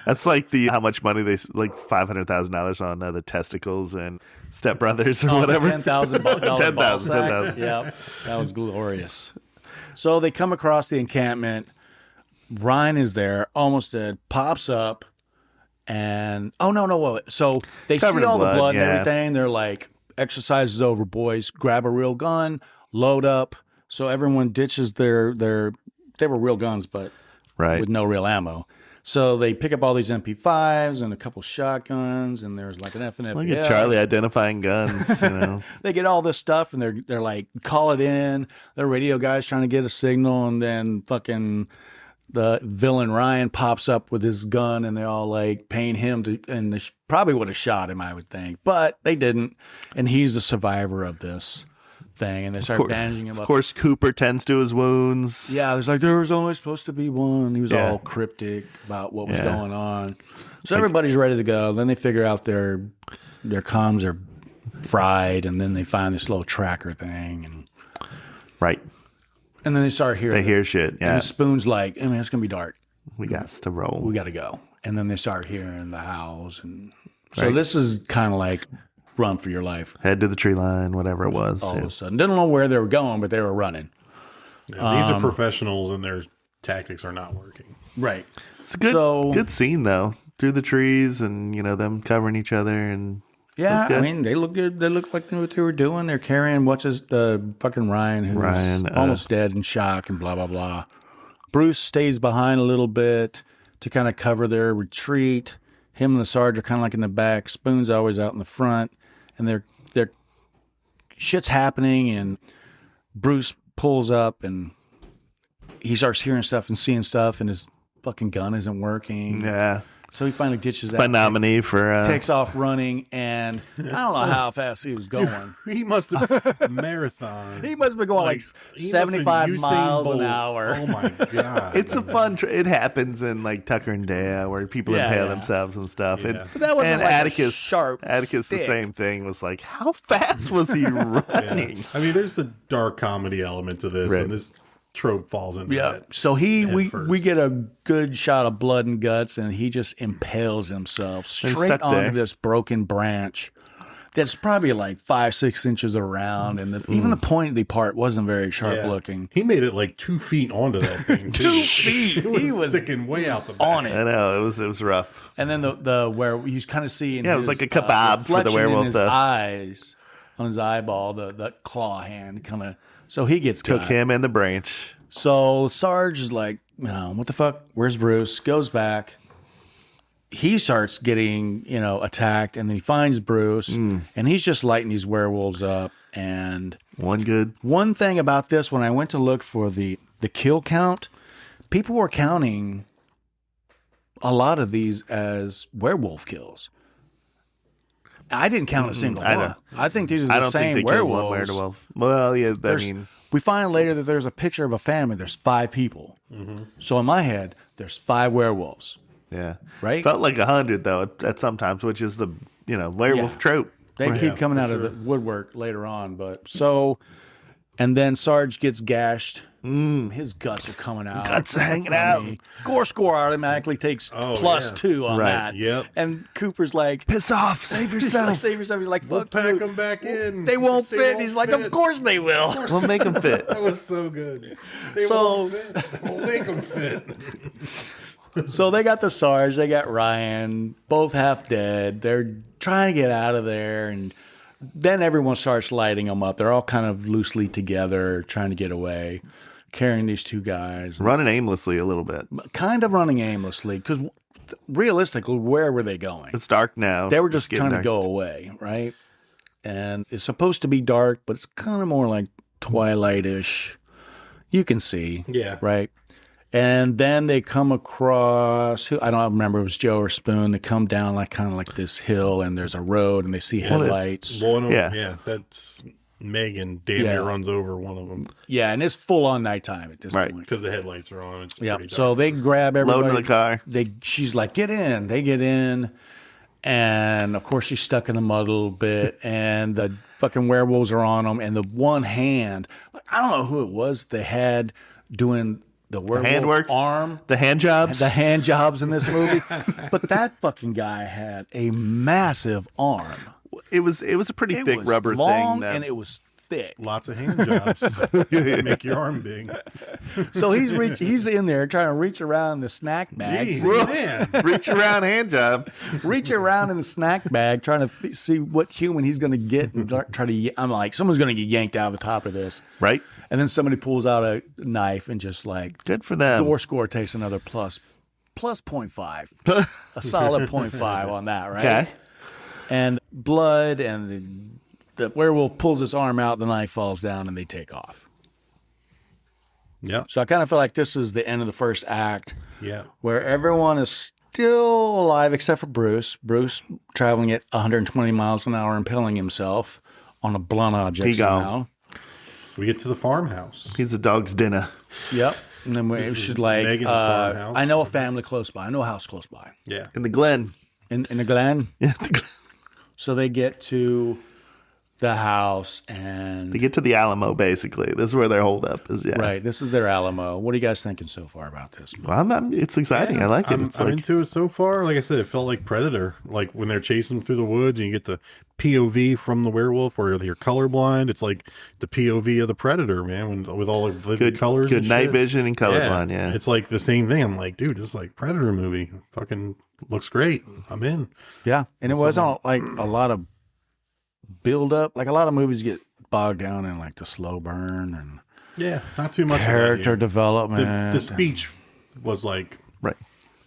That's like how much money like $500,000 on the testicles and Step Brothers or whatever. $10,000. Yeah, that was glorious. So they come across the encampment. Ryan is there, almost dead. Pops up, and so they Covered see all in the blood, blood and yeah. everything. They're like, exercise is over, boys. Grab a real gun, load up. So everyone ditches their. They were real guns, but with no real ammo. So they pick up all these MP5s and a couple shotguns, and there's like an FNF. Look at Charlie identifying guns, you know. They get all this stuff, and they're like, call it in. The radio guy's trying to get a signal, and then fucking the villain Ryan pops up with his gun, and they all like paint him to, and they probably would have shot him, I would think, but they didn't. And he's the survivor of this thing, and they start bandaging him up. Of course, Cooper tends to his wounds. Yeah, there's like, there was only supposed to be one. He was all cryptic about what was going on. So everybody's ready to go. Then they figure out their comms are fried, and then they find this little tracker thing, and and then they start hearing. They hear shit. Yeah, and Spoon's like, I mean, it's gonna be dark. We got to roll. We got to go. And then they start hearing the howls, and so this is kind of like run for your life. Head to the tree line, whatever it was. All of a sudden. Didn't know where they were going, but they were running. Yeah, these are professionals, and their tactics are not working. Right. It's a good scene, though. Through the trees and, them covering each other. And yeah, I mean, they look good. They look like they knew what they were doing. They're carrying, fucking Ryan, who's almost dead in shock and blah, blah, blah. Bruce stays behind a little bit to kind of cover their retreat. Him and the sergeant are kind of like in the back. Spoon's always out in the front. And they're shit's happening, and Bruce pulls up, and he starts hearing stuff and seeing stuff, and his fucking gun isn't working. Yeah. So he finally ditches that. My nominee for takes off running, and I don't know how fast he was going. He must have marathon. He must have been going like 75 miles an hour. Oh my god! It's a fun. It happens in like Tucker and Dale where people impale themselves and stuff. Yeah. But that wasn't and like Atticus, a sharp Atticus, stick. the same thing. Was like, how fast was he running? Yeah. I mean, there's a dark comedy element to this, and this trope falls into that. So we get a good shot of blood and guts, and he just impales himself straight onto this broken branch that's probably like 5-6 inches around, and even the pointy part wasn't very sharp looking. He made it like 2 feet onto that thing. 2 feet. He was sticking way out the back. On it. I know it was rough. And then the where you kind of see it was like a kebab for the werewolf. In his eyes, on his eyeball, the claw hand kind of. So he gets Took got. him and the branch. So Sarge is like, what the fuck? Where's Bruce? Goes back. He starts getting, attacked, and then he finds Bruce, and he's just lighting these werewolves up. And one thing about this, when I went to look for the kill count, people were counting a lot of these as werewolf kills. I didn't count a single one. I think these are the same werewolves. Well, yeah, we find later that there's a picture of a family. There's 5 people. Mm-hmm. So in my head, there's 5 werewolves. Yeah. Right? Felt like 100, though, at sometimes, which is the, werewolf trope. They keep coming out of the woodwork later on. And then Sarge gets gashed. His guts are coming out. Guts are hanging out. Gore score automatically takes +2 on that. Yep. And Cooper's like, piss off, save yourself. Save yourself. He's like, We'll fuck pack you. them back in. They won't fit. Won't He's like, fit. of course they will. We'll make them fit. That was so good. They So- won't fit. We'll make them fit. So they got the Sarge, they got Ryan, both half dead. They're trying to get out of there, and then everyone starts lighting them up. They're all kind of loosely together, trying to get away, carrying these 2 guys. Running aimlessly a little bit. Kind of running aimlessly, because realistically, where were they going? It's dark now. They were just It's trying getting to dark. go away, right? And it's supposed to be dark, but it's kind of more like Twilight-ish. You can see. Yeah. Right? And then they come across, I don't remember, it was Joe or Spoon. They come down like kind of like this hill, and there's a road, and they see headlights. Yeah, that's Megan damn Yeah. near runs over one of them Yeah, and it's full on nighttime at this Right. point. because the headlights are on. It's Yeah. pretty So dark. they grab everybody. Load in the car. She's like, get in. They get in. And of course, she's stuck in the mud a little bit. And the fucking werewolves are on them. And the one hand, I don't know who it was they had doing the werewolf handwork? arm. The hand jobs. The hand jobs in this movie. But that fucking guy had a massive arm. It was a pretty It thick was rubber long thing. That, and it was thick. Lots of hand jobs make your arm big. So he's in there trying to reach around the snack bag. Jeez, man. reach around hand job. Reach around in the snack bag trying to see what human he's going to get and try to. I'm like, someone's going to get yanked out of the top of this, Right. and then somebody pulls out a knife and just like Good for them. door score takes another plus 0.5, a solid 0.5 on that, right? Okay. And blood and the werewolf pulls his arm out, the knife falls down, and they take off. Yeah, So I kind of feel like this is the end of the first act, yeah. where everyone is still alive except for Bruce. Bruce traveling at 120 miles an hour, impaling himself on a blunt object He gone. somehow. We get to the farmhouse. He's a dog's dinner. Yep. And then we This is should like, Megan's farmhouse. I know a family close by. I know a house close by. Yeah, In the Glen. In the Glen. Yeah. So they get to the house and They get to the Alamo, basically. This is where their holdup is. Yeah. right. This is their Alamo. What are you guys thinking so far about this? Well, it's exciting. I like it. I'm It's like, into it so far. Like I said, it felt like Predator. Like when they're chasing through the woods and you get the POV from the werewolf, or you're colorblind. It's like the POV of the Predator, man. With all the vivid good colors, good and night shit. vision and colorblind. Yeah. It's like the same thing. I'm like, dude, this is like Predator movie. Fucking looks great. I'm in. Yeah, and it wasn't like a lot of build up. Like a lot of movies get bogged down in like the slow burn and Yeah, not too much of that character here. development. The speech was like, right.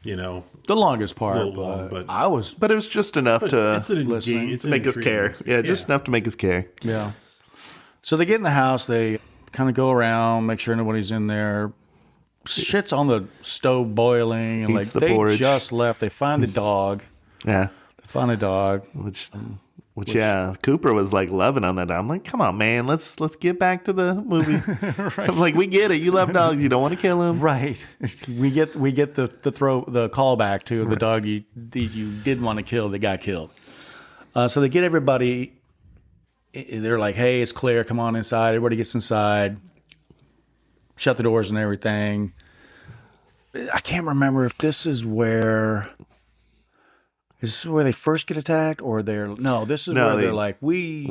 you know, the longest part, little long, but- I was But it was just enough to it's an listening. it's to make us care. intriguing. Yeah, just enough to make us care. yeah. So they get in the house. They kind of go around, make sure nobody's in there. Shit's on the stove boiling, and like Eats the they porridge. just left. They find the dog. Yeah. They find a dog. Which yeah, Cooper was like loving on that. I'm like, come on, man, let's get back to the movie. I'm like, we get it. You love dogs. You don't want to kill them. Right. We get the callback to the dog you did want to kill that got killed. So they get everybody. They're like, hey, it's clear. Come on inside. Everybody gets inside. Shut the doors and everything. I can't remember if this is where. Is this where they first get attacked, or this is where they're like, we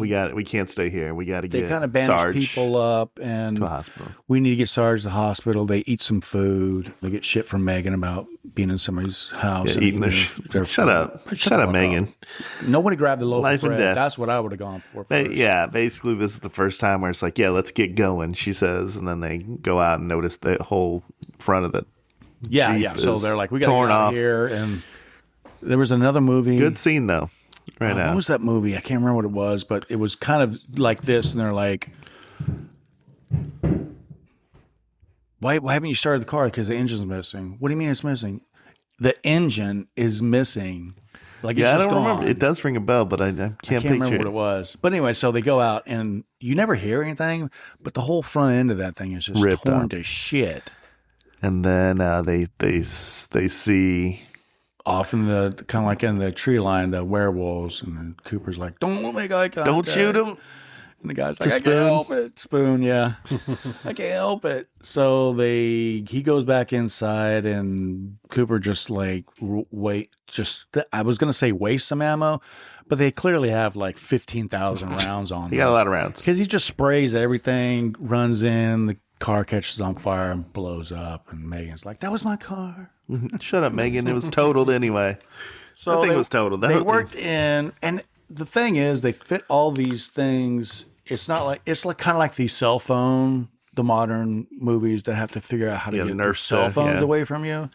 can't stay here. We got to they get kind of banish Sarge people up and to a hospital. we need to get Sarge to the hospital. They eat some food. They get shit from Megan about being in somebody's house. Yeah, and eating their Shut up, Megan. Nobody grabbed the loaf Life of and bread. death. That's what I would have gone for first. Yeah, basically, this is the first time where it's like, yeah, let's get going. She says, and then they go out and notice the whole front of the Yeah, Jeep yeah. So is they're like, we got to torn get out off. of here. And there was another movie. Good scene though. Right What now, was that movie? I can't remember what it was, but it was kind of like this. And they're like, why haven't you started the car? Because the engine's missing. What do you mean it's missing? The engine is missing. Like it's yeah, I just don't gone. remember. It does ring a bell, but I can't picture remember it. what it was. But anyway, so they go out and you never hear anything, but the whole front end of that thing is just Ripped torn up. to shit. And then they see Off in the kind of like in the tree line, the werewolves, and then Cooper's like, "Don't make eye contact. don't shoot him. And the guy's like, To "I Spoon. can't help it." Spoon, yeah, I can't help it. So he goes back inside, and Cooper just like I was gonna say waste some ammo, but they clearly have like 15,000 rounds on them. He got a lot of rounds. Because he just sprays everything, runs in, the car catches on fire and blows up. And Megan's like, that was my car. Shut up, Megan. It was totaled anyway. So That thing was totaled. They worked in, and the thing is, they fit all these things. It's like kind of like the cell phone, the modern movies that have to figure out how to Yeah, get nerf their cell stuff, phones yeah. away from you.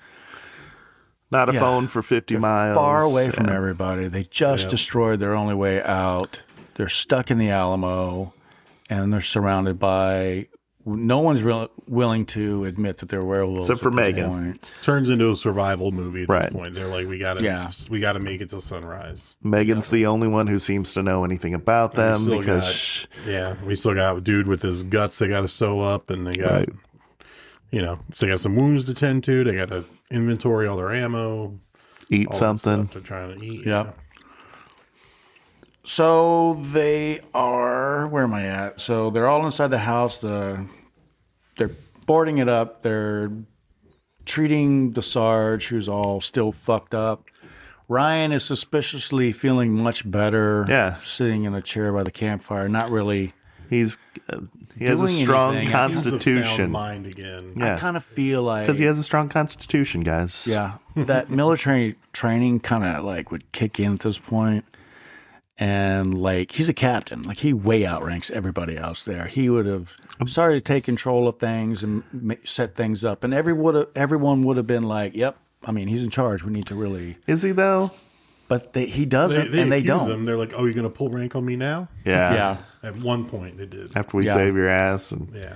Not a phone for 50 miles. Far away from everybody. They just destroyed their only way out. They're stuck in the Alamo, and they're surrounded by. No one's willing to admit that they're werewolves. Except for Megan. Turns into a survival movie at Right. this point. They're like, we gotta make it till sunrise. Megan's the only one who seems to know anything about them because we still got a dude with his guts they got to sew up, and they got so they got some wounds to tend to. They got to inventory all their ammo, eat all something. the stuff they're trying to eat. Yep. So they are. Where am I at? So they're all inside the house. They're boarding it up. They're treating the Sarge, who's all still fucked up. Ryan is suspiciously feeling much better. Yeah. Sitting in a chair by the campfire. Not really. He has a strong anything. constitution. Sound mind again. Yeah. I kind of feel like Because he has a strong constitution, guys. yeah, that military training kind of like would kick in at this point. And like he's a captain, like he way outranks everybody else there. He would have started to take control of things and set things up, and everyone would have been like, "Yep, I mean he's in charge. We need to really." Is he though? But he doesn't, They and they accuse don't. him. They're like, "Oh, you're gonna pull rank on me now?" Yeah. Yeah, At one point, they did. After we Yeah. save your ass, and Yeah.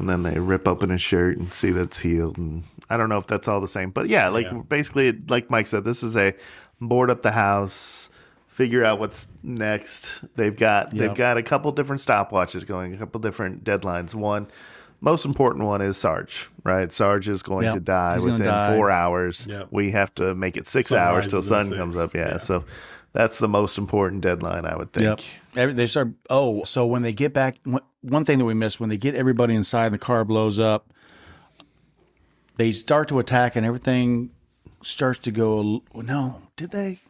then they rip open his shirt and see that it's healed. And I don't know if that's all the same, but yeah, basically, like Mike said, this is a board up the house. Figure out what's next. They've got a couple different stopwatches going, a couple different deadlines. One, most important one is Sarge, right? Sarge is going to die within 4 hours. Yep. We have to make it 6 Sunrise hours till is sun at comes 6. up. Yeah, so that's the most important deadline, I would think. They start. Oh, so when they get back, one thing that we missed when they get everybody inside and the car blows up, they start to attack and everything starts to go. No, did they?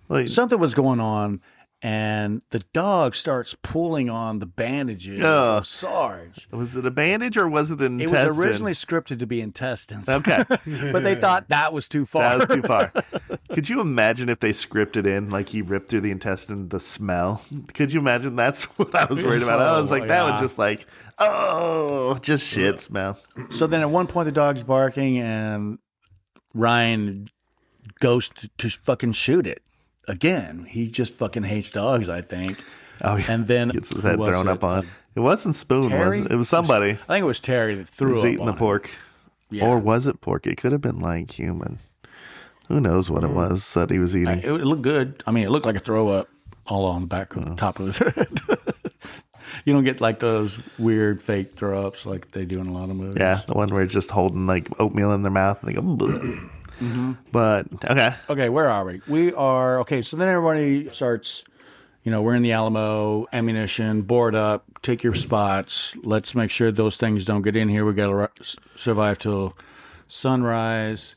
Well, Something was going on, and the dog starts pulling on the bandages of Sarge. was it a bandage or was it an It intestine? was originally scripted to be intestines. Okay. But they thought that was too far. That was too far. Could you imagine if they scripted in like he ripped through the intestine, the smell? Could you imagine? That's what I was worried about. I was like, that would just like, just shit smell. So then at one point the dog's barking, and Ryan goes to fucking shoot it. Again, he just fucking hates dogs, I think. Oh, yeah. And then Gets his who head was thrown it? up on. It wasn't Spoon, Terry? was it? It was somebody. I think it was Terry that He threw was up eating on the him. pork. Yeah. Or was it pork? It could have been like human. Who knows what it was that he was eating? It looked good. I mean, it looked like a throw up all on the back of the top of his head. You don't get like those weird fake throw ups like they do in a lot of movies. Yeah, the one where it's just holding like oatmeal in their mouth and they go, "Bleh." But, okay. Okay, where are we? We are, okay, so then everybody starts, we're in the Alamo, ammunition, board up, take your spots. Let's make sure those things don't get in here. We got to survive till sunrise.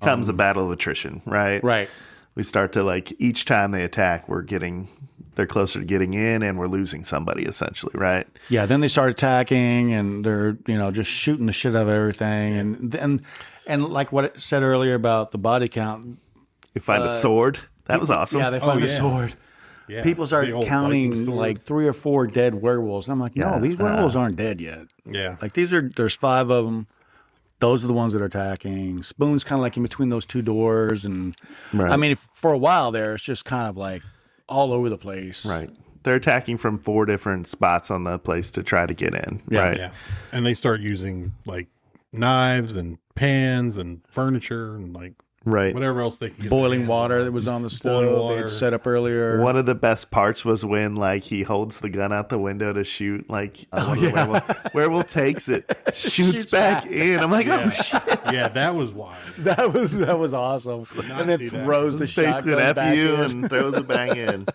Comes a battle of attrition, right? Right. We start to like, each time they attack, they're closer to getting in and we're losing somebody essentially, right? Yeah, then they start attacking and they're, just shooting the shit out of everything. And like what it said earlier about the body count. You find a sword. That was awesome. Yeah, they find a sword. Yeah. People start The old counting Viking sword. like 3 or 4 dead werewolves. And I'm like, no, these werewolves aren't dead yet. Yeah. Like there's 5 of them. Those are the ones that are attacking. Spoon's kind of like in between those 2 doors. And Right. I mean, for a while there, it's just kind of like all over the place. Right. They're attacking from 4 different spots on the place to try to get in. Yeah. Right. Yeah. And they start using like knives and pans and furniture and like Right. whatever else they can get. Boiling their hands water on. that was on the Boiling stove they water. had set up earlier. One of the best parts was when like he holds the gun out the window to shoot like one of the werewolf takes it, shoots back in. I'm like, oh shit. Yeah, that was wild. That was awesome. not And then see that. throws the Basically an shotgun back FU in. and throws it back in.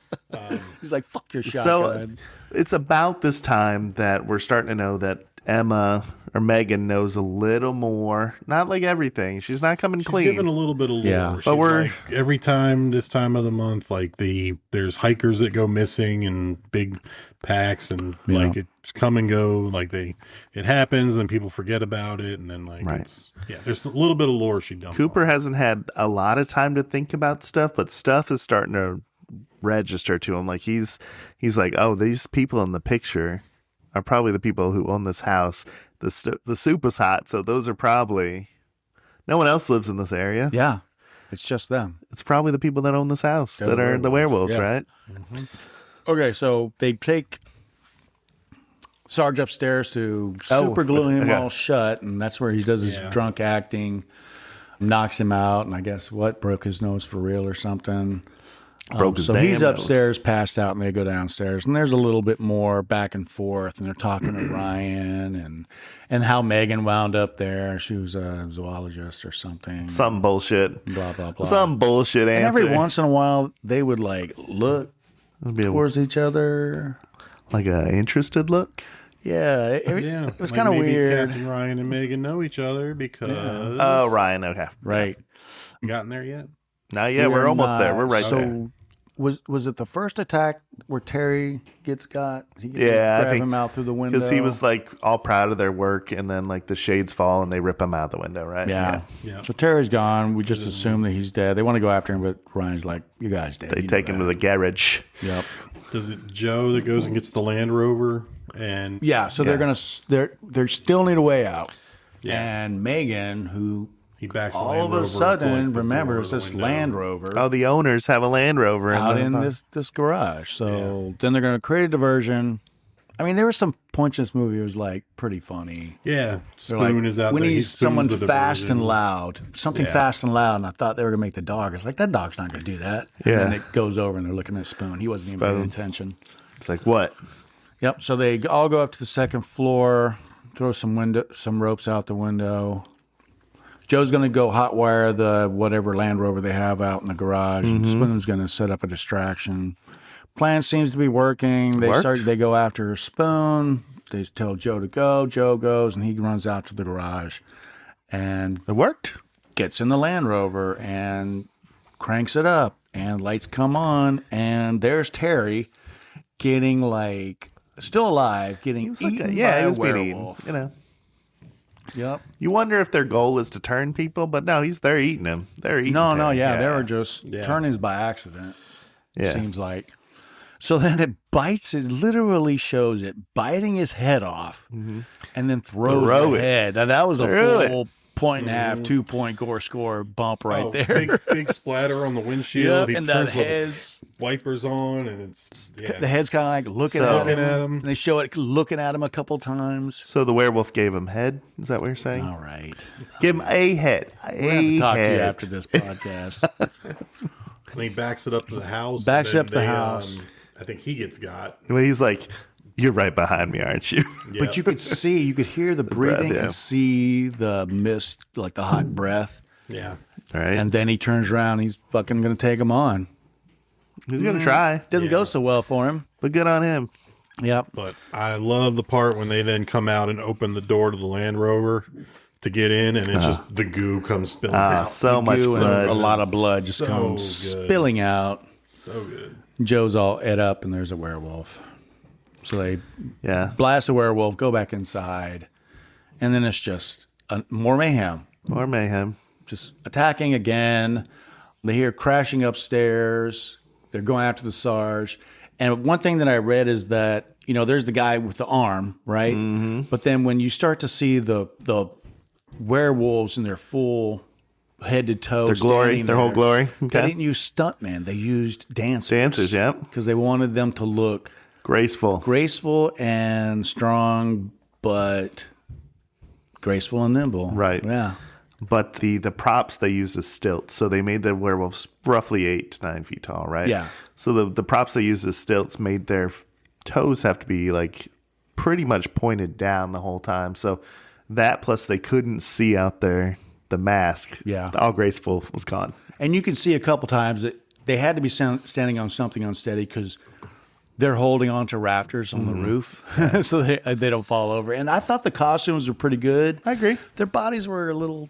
He's like, fuck your So shotgun. it's about this time that we're starting to know that Emma or Megan knows a little more. Not like everything. She's not coming She's clean. giving a little bit of lore. Yeah. She's But we're- like, every time this time of the month, like there's hikers that go missing in big packs, and like it's come and go. Like it happens, and people forget about it, and then like there's a little bit of lore she dumped. Cooper hasn't had a lot of time to think about stuff, but stuff is starting to register to him. Like he's like, oh, these people in the picture are probably the people who own this house. The soup is hot, so those are probably No one else lives in this area. Yeah, it's just them. It's probably the people that own this house They're that the are the werewolves, werewolves, yeah. right? Okay, so they take Sarge upstairs to super glue him okay. all shut, and that's where he does his drunk acting, knocks him out, and I guess broke his nose for real or something. Broke his so damn he's nose. upstairs, passed out, and they go downstairs, and there's a little bit more back and forth, and they're talking to Ryan and how Megan wound up there. She was a zoologist or something. Some bullshit. Blah blah blah. Some bullshit answer. and every once in a while, they would like look It'd be towards each other. like a interested look. Yeah, it was kind of maybe weird. Captain Ryan and Megan know each other because Oh, Ryan. Okay. Right. gotten there yet? Not yet. We're almost there. We're right there. So was it the first attack where Terry gets got? He gets Yeah, I grab think him out through the window because he was like all proud of their work, and then like the shades fall and they rip him out the window, right? Yeah. Yeah. So Terry's gone. We just assume that he's dead. They want to go after him, but Ryan's like, "You guys dead." They You take know him to that." the garage. Yep. Does it Joe that goes and gets the Land Rover and Yeah. So they're gonna they still need a way out. Yeah. And Megan, who he backs the all Land of Rover a up to, sudden like, the remembers door of this the window. Land Rover. Oh, the owners have a Land Rover out in this garage. So then they're going to create a diversion. I mean, there were some points in this movie it was like pretty funny. Yeah, They're Spoon like, is out we there. He need spoons someone the fast diversion. and loud. Something Yeah. fast and loud. And I thought they were going to make the dog. It's like, that dog's not going to do that. Yeah. And then it goes over and they're looking at Spoon. He wasn't even paying attention. It's like what? Yep. So they all go up to the second floor, throw some ropes out the window. Joe's going to go hotwire the whatever Land Rover they have out in the garage, and Spoon's going to set up a distraction. Plan seems to be working. They go after Spoon. They tell Joe to go. Joe goes, and he runs out to the garage, and It worked. gets in the Land Rover and cranks it up, and lights come on, and there's Terry getting like still alive, getting It's like eaten he by was a being eaten. werewolf. You know, Yep. you wonder if their goal is to turn people, but no, they're eating him. They're eating. No, Terry. they were just turnings by accident. Yeah. Seems like. So then it bites. It literally shows it biting his head off, and then throws Throw the it. head. Now that was a Throw it. full point and a half, 2-point gore score bump right Oh, there. big splatter on the windshield. Yep, He and the turns the heads. wipers on, and it's The head's kind of like looking So- at him. Looking at him. And they show it looking at him a couple times. So the werewolf gave him head. Is that what you're saying? All right. Give him a head. We're going to have to talk to you head. after this podcast. And he backs it up to the house. Backs and it up to the then house. I think he gets got. Well, he's like, "You're right behind me, aren't you?" But you could hear the breathing breath, yeah. and see the mist, like the hot breath. Yeah. All right. And then he turns around. He's fucking going to take him on. he's gonna try, Doesn't go so well for him. but good on him. Yep. But I love the part when they then come out and open the door to the Land Rover to get in, and it's just the goo comes spilling out. So much Goo and blood. a lot of blood just So comes good. spilling out. So good. Joe's all ate up, and there's a werewolf. So they Yeah. blast the werewolf, go back inside, and then it's just more mayhem. More mayhem. Just attacking again. They hear crashing upstairs. They're going after the Sarge. And one thing that I read is that, there's the guy with the arm, right? Mm-hmm. But then when you start to see the werewolves in their full head to toe, Their glory, standing their whole there, glory. They Okay. didn't use stuntmen. They used dancers. Dancers, yep. Because they wanted them to look Graceful. and strong, but graceful and nimble. Right. Yeah. But the props they used as stilts. So they made the werewolves roughly 8 to 9 feet tall, right? Yeah. So the props they used as stilts made their toes have to be like pretty much pointed down the whole time. So that plus they couldn't see out there the mask. Yeah. All graceful was gone. And you can see a couple times that they had to be standing on something unsteady because they're holding on to rafters on the roof so they don't fall over. And I thought the costumes were pretty good. I agree. Their bodies were a little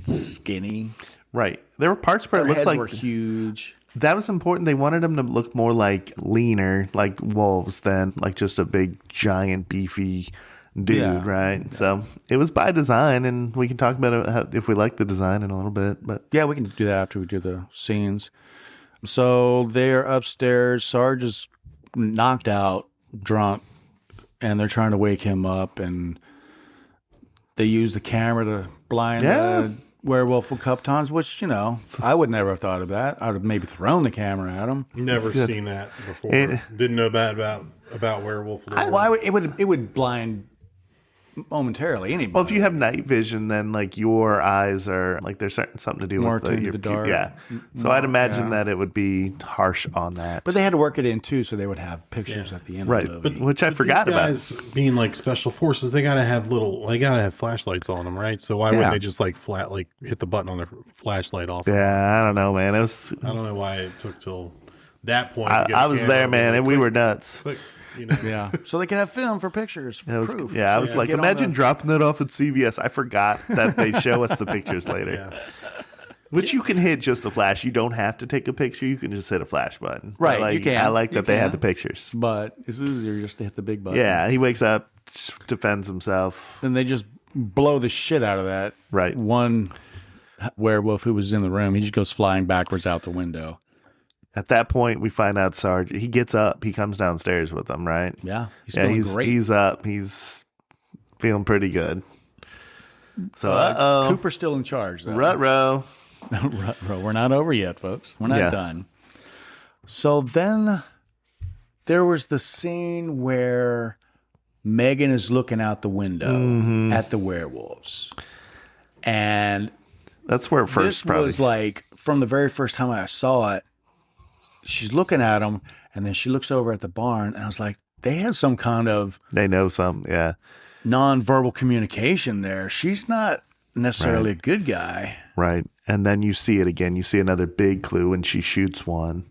skinny. Right. There were parts where Their it looked heads like were huge. that was important. They wanted them to look more like leaner, like wolves, than like just a big, giant, beefy dude, Yeah. right? So it was by design, and we can talk about it if we like the design in a little bit. But Yeah, we can do that after we do the scenes. So they're upstairs. Sarge is knocked out, drunk, and they're trying to wake him up. And they use the camera to blind Yeah. the werewolf with cup tons, which, you know, I would never have thought of that. I would have maybe thrown the camera at him. Never seen that before. Didn't know about werewolf. Well, it would blind momentarily anybody. Well, if you have night vision, then like your eyes are like there's something to do More with tuned to your the dark. Yeah. So I'd imagine that it would be harsh on that. But they had to work it in too, so they would have pictures at the end Right, of the movie. which I forgot These about. guys being like special forces, they gotta have flashlights on them, right? So why wouldn't they just like hit the button on their flashlight off? Yeah, I don't know, man. It was. I don't know why it took till that point. I was there, man, and we were nuts. Click, you know. Yeah, so they could have film for pictures. For proof. I was like, Get on imagine the- dropping that off at CVS. I forgot that they show us the pictures later. Yeah. Which you can hit just a flash. You don't have to take a picture. You can just hit a flash button. Right, Like, you can. I like You that they had can. the pictures. But it's easier just to hit the big button. Yeah, he wakes up, defends himself. Then they just blow the shit out of that. Right. One werewolf who was in the room, he just goes flying backwards out the window. At that point, we find out Sarge. He gets up. He comes downstairs with them, right? Yeah, he's feeling great. He's up. He's feeling pretty good. So, Cooper's still in charge, though. Ruh-roh. Ruh-roh. We're not over yet, folks. We're not Yeah. done. So then there was the scene where Megan is looking out the window at the werewolves. And That's where it first this probably. was like, from the very first time I saw it, she's looking at them, and then she looks over at the barn, and I was like, they had some kind of They know some, yeah. nonverbal communication there. She's not necessarily a good guy. Right. And then you see it again. You see another big clue when she shoots one.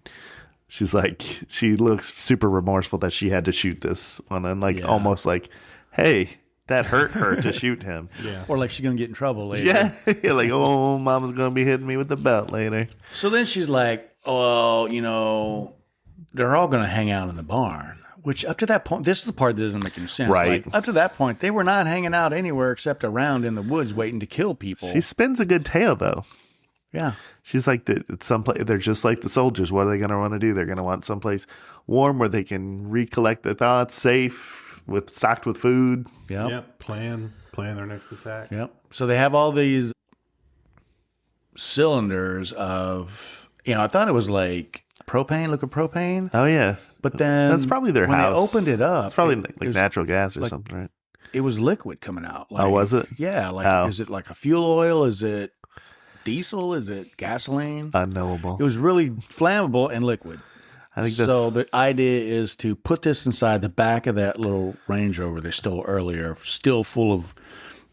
She's like, she looks super remorseful that she had to shoot this one. And like, almost like, hey, that hurt her to shoot him. Yeah. Or like she's going to get in trouble later. Yeah. Like, oh, mama's going to be hitting me with the belt later. So then she's like, oh, you know, they're all going to hang out in the barn. Which up to that point, this is the part that doesn't make any sense. Right. Like, up to that point, they were not hanging out anywhere except around in the woods waiting to kill people. She spins a good tale, though. Yeah. She's like, it's someplace, they're just like the soldiers. What are they going to want to do? They're going to want someplace warm where they can recollect their thoughts, safe, stocked with food. Yep. Yep. Plan their next attack. Yep. So they have all these cylinders of, you know, I thought it was like liquid propane. Oh, yeah. But then That's probably their when house. they opened it up, It's probably it like was natural gas or like- something, right? It was liquid coming out. Like, Was it? Yeah. Like, Oh. is it like a fuel oil? Is it diesel? Is it gasoline? Unknowable. It was really flammable and liquid. I think that's So the idea is to put this inside the back of that little Range Rover they stole earlier, still full of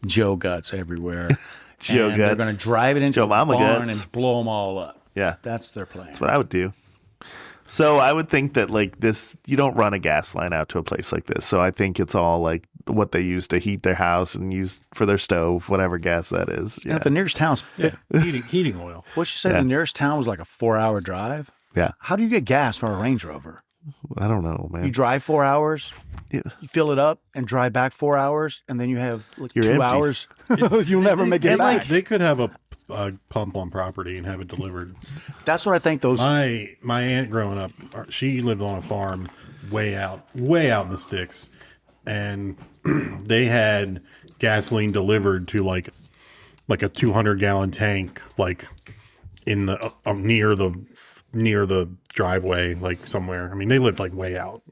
Joe guts everywhere. Joe and They're guts. going to drive it into Joe a Mama barn guts. and blow them all up. yeah. That's their plan. That's what I would do. So I would think that like this, you don't run a gas line out to a place like this. So I think it's all like what they use to heat their house and use for their stove, whatever gas that is. And Yeah. if the nearest town's Heating oil. what you said, Yeah. the nearest town was like a 4-hour drive. Yeah. How do you get gas for a Range Rover? I don't know, man. You drive 4 hours, Yeah. you fill it up, and drive back 4 hours, and then you have like You're 2 empty. hours. You'll never make it And back. like they could have a pump on property and have it delivered. That's what I think those. My aunt growing up, she lived on a farm way out in the sticks, and they had gasoline delivered to like a 200-gallon tank, like in the near the driveway, like somewhere. I mean, they lived like way out.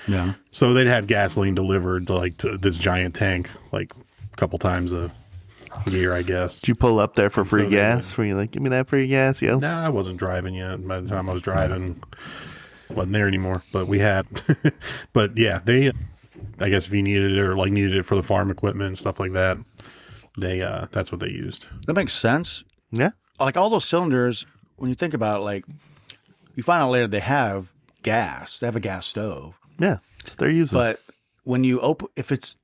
Yeah. So they'd have gasoline delivered to this giant tank like a couple times a year, I guess. Did you pull up there for free So they gas? Were you like, give me that free gas, yo? No, I wasn't driving yet. By the time I was driving, wasn't there anymore. But we had, but yeah, they. I guess if you needed it or like needed it for the farm equipment and stuff like that, they that's what they used. That makes sense. Yeah. Like all those cylinders, when you think about it, like you find out later they have gas. They have a gas stove. Yeah. So they're using But when you open, if it's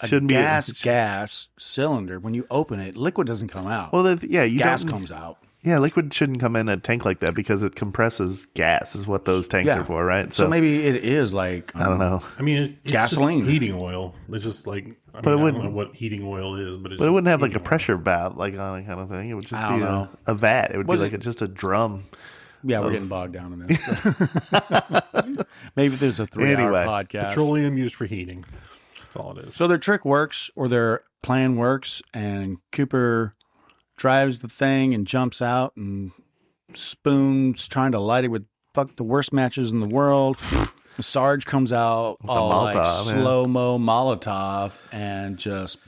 a Shouldn't be- gas cylinder, when you open it, liquid doesn't come out. Well, you gas don't. comes out. Yeah, liquid shouldn't come in a tank like that because it compresses gas. Is what those tanks Yeah. are for, right? So maybe it is like I don't know, I mean, it's Gasoline. just heating oil. It's just like, I But it don't wouldn't- know what heating oil is, but it's but it just wouldn't have like a heating oil. pressure valve like on it kind of thing. It would just I be don't know. a vat. It would Was be like it- just a drum. Yeah, we're getting bogged down in this. Maybe there's a 3-hour Anyway, podcast. Petroleum used for heating. That's all it is. So their trick works, or their plan works, and Cooper drives the thing and jumps out, and Spoon's trying to light it with the worst matches in the world. Sarge comes out all like slow-mo Molotov and just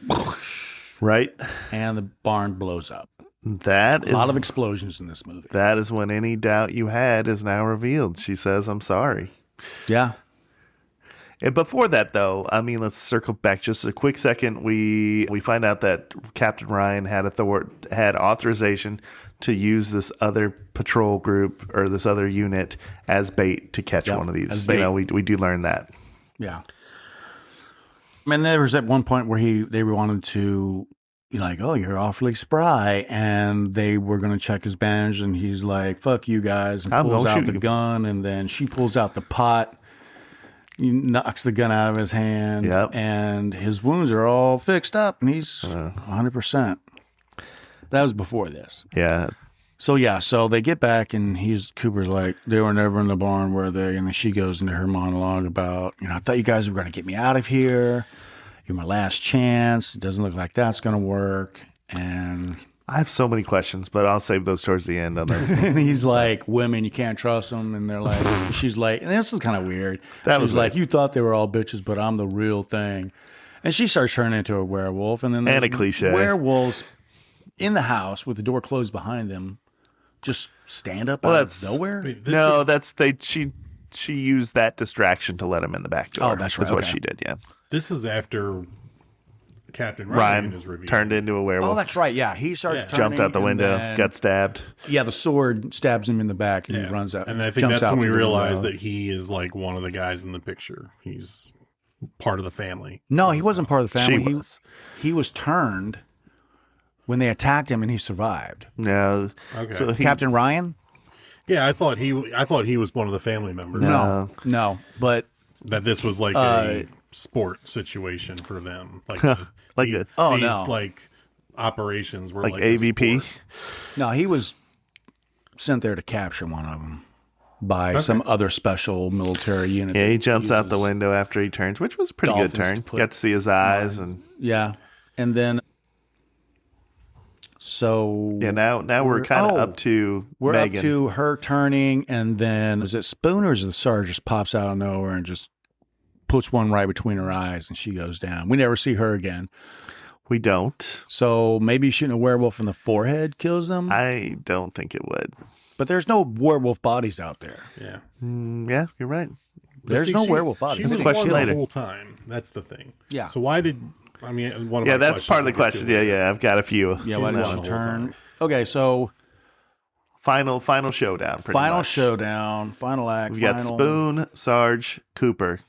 right, and the barn blows up. That is a lot of explosions in this movie. That is when any doubt you had is now revealed. She says, "I'm sorry." Yeah. And before that, though, I mean, let's circle back just a quick second. We find out that Captain Ryan had authorization to use this other patrol group or this other unit as bait to catch one of these. You know, we do learn that. Yeah. And there was at one point where they wanted to be like, "Oh, you're awfully spry," and they were going to check his badge, and he's like, "Fuck you guys," and pulls out the gun, and then she pulls out the pot. He knocks the gun out of his hand, and his wounds are all fixed up, and he's 100%. That was before this. Yeah. So they get back, and Cooper's like, "They were never in the barn, were they?" And then she goes into her monologue about, "I thought you guys were going to get me out of here. You're my last chance. It doesn't look like that's going to work." And I have so many questions, but I'll save those towards the end on this. And he's like, "Women, you can't trust them." And they're like, she's like, and this is kind of weird. She's like, "You thought they were all bitches, but I'm the real thing." And she starts turning into a werewolf. And then a cliche. Werewolves in the house with the door closed behind them just stand up out of nowhere. She used that distraction to let him in the back door. Oh, that's right. That's what she did. Yeah. This is after Captain Ryan is revealed. Turned into a werewolf. Oh, that's right. Yeah, he starts turning, jumped out the window, got stabbed. Yeah, the sword stabs him in the back, and he runs out. And I think that's when we realize that he is like one of the guys in the picture. He's part of the family. No, he wasn't part of the family. He was turned when they attacked him, and he survived. No. Okay. So Captain Ryan? Yeah, I thought he was one of the family members. No, but that this was like a sport situation for them, like these operations were like AVP. No, he was sent there to capture one of them by some other special military unit. Yeah, he jumps out the window after he turns, which was a pretty good turn. Got to see his eyes and and then. So now we're kind of up to Megan. Up to her turning, and then is it Spoon or is the Sarge just pops out of nowhere and just puts one right between her eyes, and she goes down. We never see her again. We don't. So maybe shooting a werewolf in the forehead kills them. I don't think it would. But there's no werewolf bodies out there. Yeah. Yeah, you're right. There's no werewolf bodies. She was question later. The whole time. That's the thing. Yeah. So why did? I mean, one of my that's part of the question. Yeah, I've got a few. Yeah, why did she turn? Okay, so final showdown. Final showdown. Final act. We got Spoon, Sarge, Cooper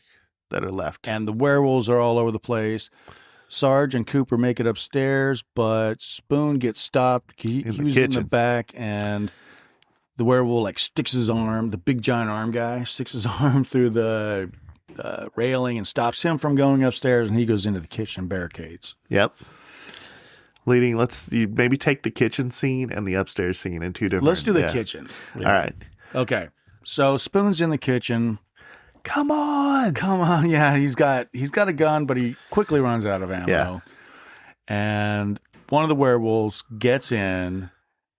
that are left, and the werewolves are all over the place. Sarge and Cooper make it upstairs, but Spoon gets stopped. He was in the back, and the werewolf sticks his arm. The big giant arm guy sticks his arm through the railing and stops him from going upstairs, and he goes into the kitchen and barricades. Yep. Let's maybe take the kitchen scene and the upstairs scene in two different. Let's do the kitchen. Yeah. All right. Okay. So Spoon's in the kitchen. Come on. Yeah, he's got a gun, but he quickly runs out of ammo. Yeah. And one of the werewolves gets in,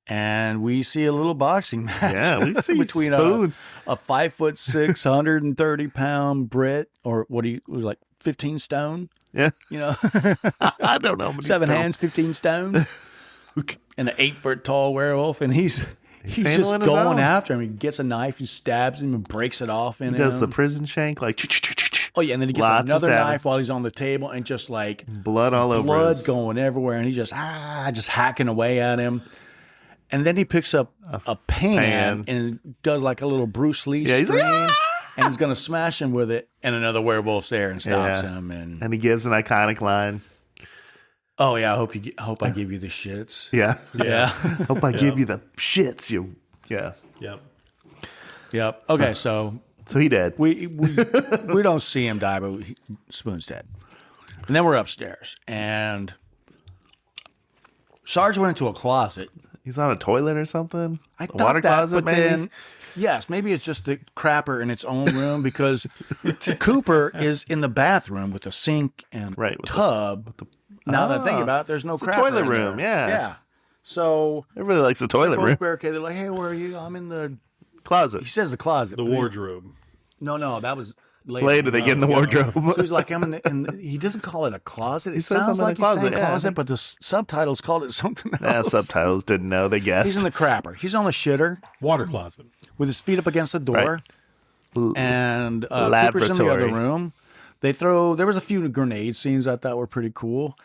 and we see a little boxing match. Yeah, we see between Spoon. a 5'6", 130-pound Brit, or what he was like 15 stone. Yeah, I don't know. 7 hands, 15 stone, and an 8-foot tall werewolf, and he's just going after him. He gets a knife, he stabs him, and breaks it off. He does the prison shank Oh yeah, and then he gets another knife while he's on the table, and just blood all over, blood going everywhere, and he just hacking away at him. And then he picks up a pan and does like a little Bruce Lee scream, and he's going to smash him with it. And another werewolf's there and stops him. And he gives an iconic line. Oh, yeah, I hope I give you the shits. Yeah. Hope I give you the shits. Yep. Okay, so he dead. We don't see him die, but Spoon's dead. And then we're upstairs, and Sarge went into a closet. He's on a toilet or something? I thought water closet, but maybe? Then, yes, maybe it's just the crapper in its own room, because Cooper is in the bathroom with a sink and tub. Now that I think about it, there's no crapper toilet room, yeah. So Everybody likes the toilet room. barricade. They're like, "Hey, where are you?" I'm in the Closet. He says the closet. The wardrobe. No, that was later. Later, they get in the wardrobe. So he's like, I'm in the, and he doesn't call it a closet. It says I'm sounds in like the he's closet, saying yeah. closet, but the subtitles called it something else. Yeah, subtitles didn't know. They guessed. He's in the crapper. He's on the shitter Water closet. with his feet up against the door. Right. And Cooper's in the other Laboratory. room. There was a few grenade scenes I thought were pretty cool.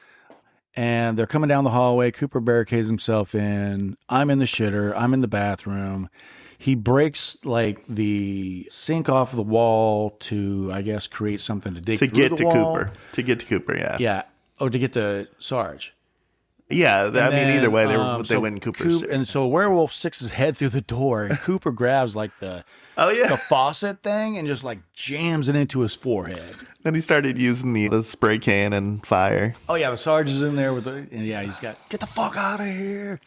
And they're coming down the hallway. Cooper barricades himself in. I'm in the shitter. I'm in the bathroom. He breaks like the sink off the wall to, I guess, create something to dig to through get the to wall. Cooper. To get to Cooper, yeah. Yeah. Oh, to get to Sarge. Yeah, I mean, And either way, then, they went in Cooper's. And so Werewolf sticks his head through the door, and Cooper grabs like the yeah. faucet thing and just like jams it into his forehead. Then he started using the spray can and fire. Oh yeah, the Sarge is in there with the, and yeah, he's got, get the fuck out of here.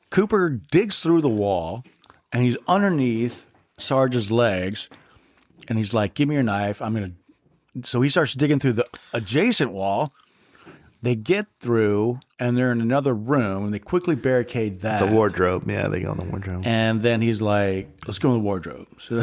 Cooper digs through the wall, and he's underneath Sarge's legs, and he's like, "Give me your knife. I'm gonna." So he starts digging through the adjacent wall. They get through, and they're in another room, and they quickly barricade that. The wardrobe. Yeah, they go in the wardrobe. And then he's like, "Let's go in the wardrobe." So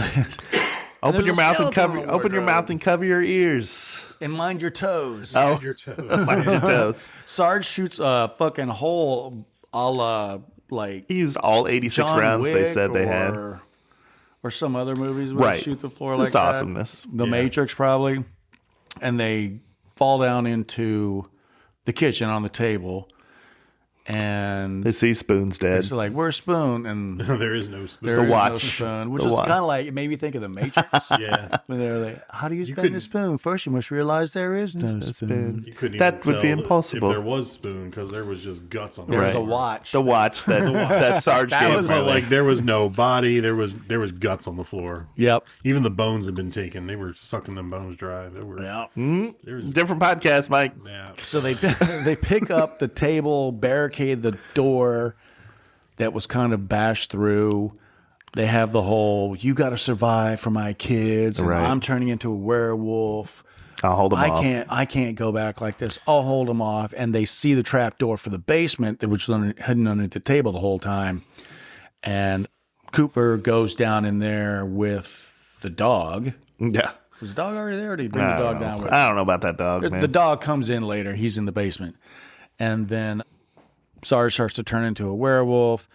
Open there's your a mouth and skeleton cover. in the Open your wardrobe. mouth and cover your ears. and mind your toes. Oh, Your toes. mind your toes. Sarge shoots a fucking hole, a la like He used all 86 John rounds Wick they said they had. or some other movies where Right. they shoot the floor Just like that. awesomeness. The Matrix probably, and they fall down into the kitchen on the table, and They see Spoon's dead. it's like, "Where's Spoon?" And There is no spoon. there The is no watch. spoon, which The is watch. kind of like, it made me think of the Matrix. Yeah. When they're like, "How do you spin the couldn't- spoon? First, you must realize there is no spoon." Spoon. You couldn't That even would be tell impossible. if there was spoon because there was just guts on the There was floor. a watch. The watch that Sarge That gave was him. But like there was no body. There was guts on the floor. Yep. Even the bones had been taken. They were sucking them bones dry. They were. Yeah. There was, Different podcast, Mike. yeah. So they they pick up the table, barricade the door that was kind of bashed through. They have the whole, "You got to survive for my kids," and Right. I'm turning into a werewolf. I'll hold him off. I can't go back like this. I'll hold them off. And they see the trap door for the basement, which was hidden underneath the table the whole time. And Cooper goes down in there with the dog. Yeah. Was the dog already there, or did he bring the I dog don't down know. with I don't know about that dog, man. The dog comes in later. He's in the basement. And then Sarge starts to turn into a werewolf.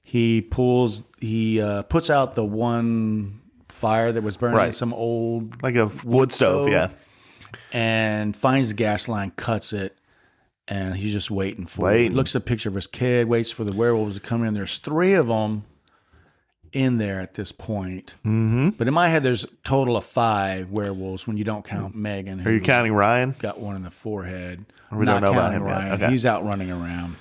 He puts out the one fire that was burning Right. some old, Like a wood stove, yeah. and finds the gas line, cuts it, and he's just waiting for it. Waiting. Looks at a picture of his kid, waits for the werewolves to come in. There's 3 of them in there at this point. Mm-hmm. But in my head, there's a total of 5 werewolves when you don't count Megan. Are you counting Ryan? Got one in the forehead. We Not don't know about counting him yet. Ryan. Okay. He's out running around.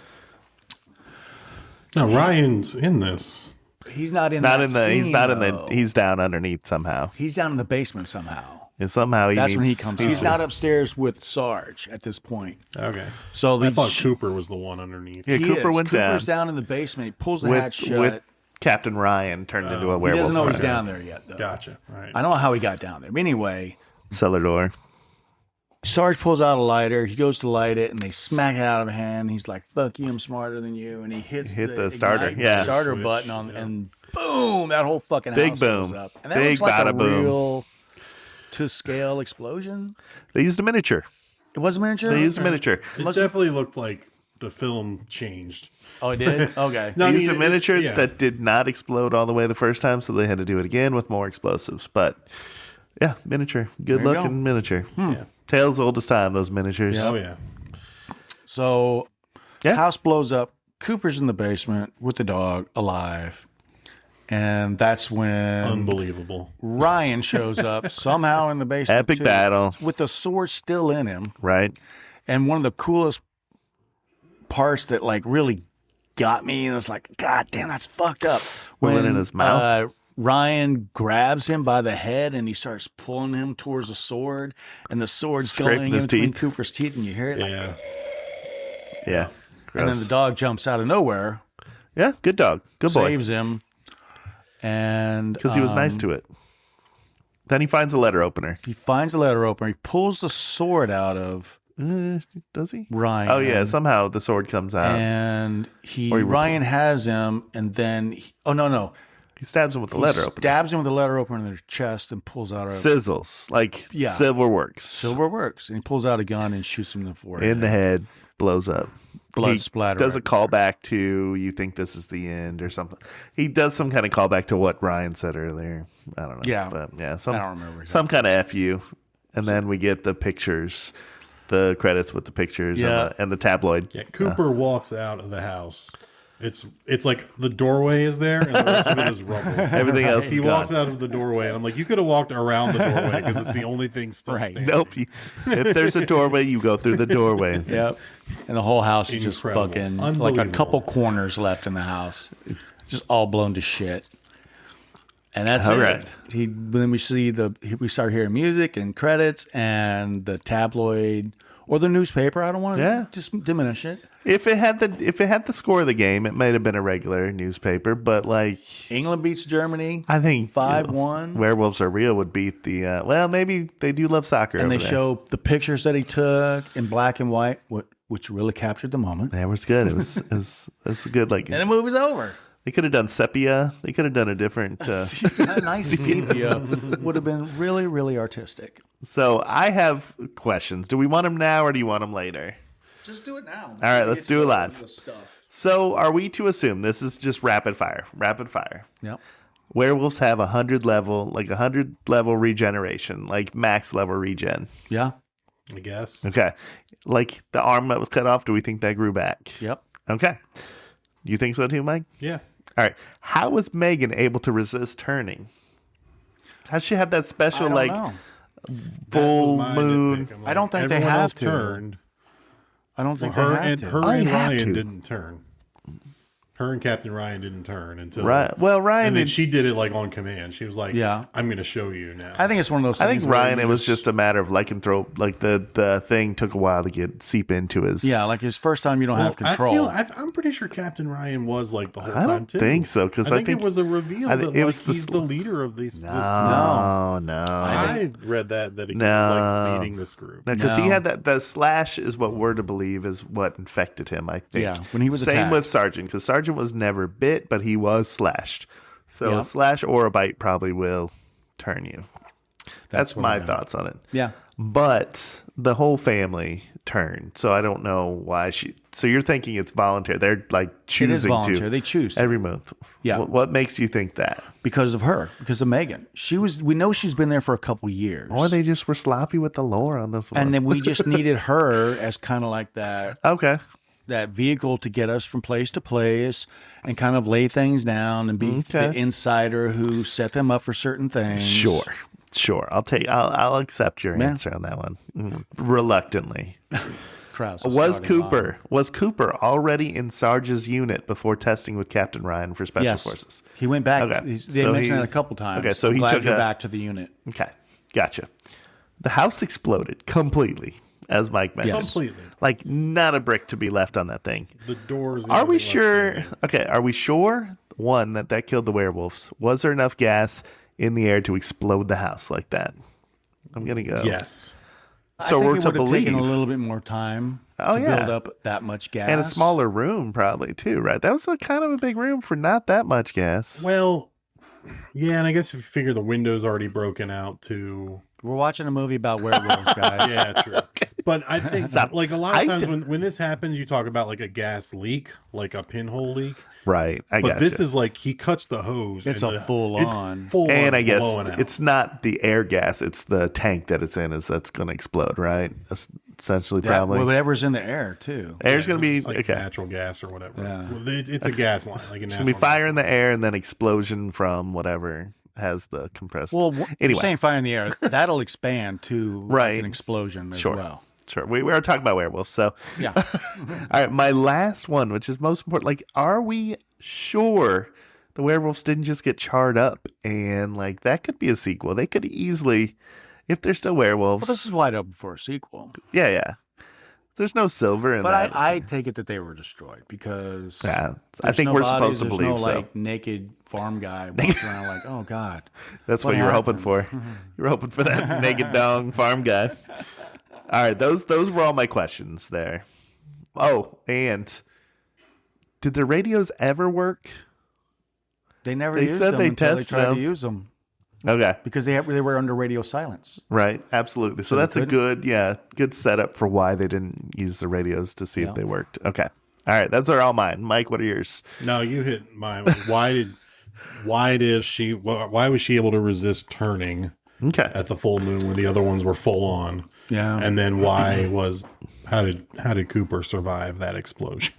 No, Ryan's in this. He's not in. Not that in the. He's scene, not in though. the. He's down underneath somehow. He's down in the basement somehow. And somehow he. That's when he needs- comes. He's not upstairs with Sarge at this point. Okay. So I thought Cooper was the one underneath. Yeah, he Cooper is. went Cooper's down down in the basement. He pulls the hatch shut. with Captain Ryan turned into a He werewolf. doesn't know he's fighter. down there yet, though. Gotcha. Right. I don't know how he got down there. But anyway, Cellar door. Sarge pulls out a lighter. He goes to light it, and they smack it out of his hand. He's like, "Fuck you, I'm smarter than you." And he hits Hit the starter, ignite yeah. starter Switch, button on, yeah. and boom, that whole fucking Big house boom. goes up. And that Big looks like a bada boom. real to scale explosion. They used a miniature. It was a miniature. They used a miniature. It definitely looked like the film changed. Oh, it did. Okay. No, They I used mean, a miniature yeah. that did not explode all the way the first time, so they had to do it again with more explosives. But yeah, miniature. Good There you looking go. miniature. Yeah. Tales old as time, those miniatures. Oh yeah. So, Yeah. house blows up. Cooper's in the basement with the dog alive, and that's when Unbelievable. Ryan shows up somehow in the basement. Epic too, battle. with the sword still in him. Right? And one of the coolest parts that like really got me, and it's like, God damn, that's fucked up. Pulling in his mouth. Ryan grabs him by the head and he starts pulling him towards the sword, and the sword's Scraping going in his between teeth. Cooper's teeth, and you hear it. Like, Yeah. Yeah. and then the dog jumps out of nowhere, Yeah, good dog. Good boy. saves him, and Because he was nice to it. Then he finds a letter opener. he finds a letter opener. He pulls the sword out of Does he? Ryan. Oh yeah, somehow the sword comes out. And Ryan has him, and then no. He stabs him with the letter opener. Stabs him with the letter opener in their chest and pulls out Sizzles, like silver works. Silver works. And he pulls out a gun and shoots him in the forehead. In the head, blows up. Blood splatter. Does a callback to "You think this is the end" or something. He does some kind of callback to what Ryan said earlier. I don't know. Yeah, but yeah, I don't remember. Some kind of FU, and then we get the pictures, the credits with the pictures, and the tabloid. Yeah, Cooper walks out of the house. It's like the doorway is there, and the rest of it is rubble. Everything else. He walks out of the doorway, and I'm like, you could have walked around the doorway because it's the only thing still standing. Nope. If there's a doorway, you go through the doorway. Yep. And the whole house is just Incredible. fucking like a couple corners left in the house, just all blown to shit. And that's all it. right. Then we start hearing music and credits and the tabloid or the newspaper. I don't want to just diminish it. If it had the score of the game, it might have been a regular newspaper, but like England beats Germany. I think 5-1. Werewolves Are Real would beat the maybe they do love soccer. And they there. show the pictures that he took in black and white, which really captured the moment. That was good. It was good. Like, and the movie's over. They could have done sepia. They could have done a different. A nice sepia would have been really, really artistic. So I have questions. Do we want them now or do you want them later? Just do it now. All right, let's do it live. So are we to assume this is just rapid fire? Rapid fire. Yep. Werewolves have 100 level regeneration, like max level regen. Yeah. I guess. Okay. Like the arm that was cut off, do we think that grew back? Yep. Okay. You think so too, Mike? Yeah. All right. How was Megan able to resist turning? How'd she have that special full moon? I don't think they everyone have else to. Turned. I don't think her they have and to. her Oh, and you have Ryan to. didn't turn. Her and Captain Ryan didn't turn until Right. Well, Ryan and then did- she did it like on command. She was like, Yeah. I'm going to show you now." I think it's one of those I things. think where Ryan, you it was just a matter of lycanthrope. Like the thing took a while to seep into his. Yeah, like his first time you don't have control. I'm pretty sure Captain Ryan was like the whole I time don't too. think so because I think it was a reveal that he's the leader of these. No. I read that he was like leading this group. Because he had that. The slash is what we're to believe is what infected him. I think. Yeah, when he was same attacked. with Sargent because Sargent was never bit, but he was slashed. So Yeah. a slash or a bite probably will turn you. That's what my I got. thoughts on it. Yeah. But the whole family turned, so I don't know why she. So you're thinking it's voluntary? They're like choosing It is voluntary. to They choose every month. Yeah. What makes you think that? because of her, because of Megan. We know she's been there for a couple years. Or they just were sloppy with the lore on this one. And then we just needed her as kind of like that vehicle to get us from place to place and kind of lay things down and be the insider who set them up for certain things. Sure. I'll accept your answer on that one. Reluctantly. Krause Was Cooper already in Sarge's unit before testing with Captain Ryan for Special Forces? He went back. Okay. They So mentioned he- that a couple times. Okay, so he Glad took you're a- back to the unit. Okay. Gotcha. The house exploded completely, as Mike mentioned. Completely. Like not a brick to be left on that thing. The doors. Are we sure? Okay, are we sure? One, that killed the werewolves. Was there enough gas in the air to explode the house like that? I'm gonna go. Yes. So I think we're it to would have taken believe. a little bit more time to build up that much gas. And a smaller room, probably too, right? That was a kind of a big room for not that much gas. Well, yeah, and I guess if you figure the window's already broken out too. We're watching a movie about werewolves, guys. Yeah, true. But I think like a lot of times when this happens, you talk about like a gas leak, like a pinhole leak. Right. But this is like he cuts the hose. It's and a full on. And I guess blowing out. it's not the air gas; it's the tank that it's in that's going to explode, right? Essentially, probably. Whatever's in the air, too. Air's going to be It's like okay. natural gas or whatever. Yeah. Well, it's a gas line, like a It's natural going to be fire gas in the air and then explosion from whatever has the compressed. Well, anyway, you're saying fire in the air. That'll expand to like an explosion as well. Sure. We are talking about werewolves, so Yeah. All right, my last one, which is most important. Like, are we sure the werewolves didn't just get charred up? And like that could be a sequel. They could easily, if they're still werewolves. Well, this is wide open for a sequel. Yeah. There's no silver in But that. I take it that they were destroyed because I think we're supposed to there's believe no, so. like naked farm guy walking around like, oh God. That's what you were hoping for. You were hoping for that naked dong farm guy. All right, those were all my questions there. Oh, and did the radios ever work? They never They used said them they until they tested tried them. to use them Okay, because they were under radio silence. right, absolutely. So they that's a couldn't? good setup for why they didn't use the radios to see Yeah. if they worked. Okay, all right, those are all mine. Mike, what are yours? No, you hit mine. Why was she able to resist turning Okay, at the full moon when the other ones were full on? Yeah. And then how did Cooper survive that explosion?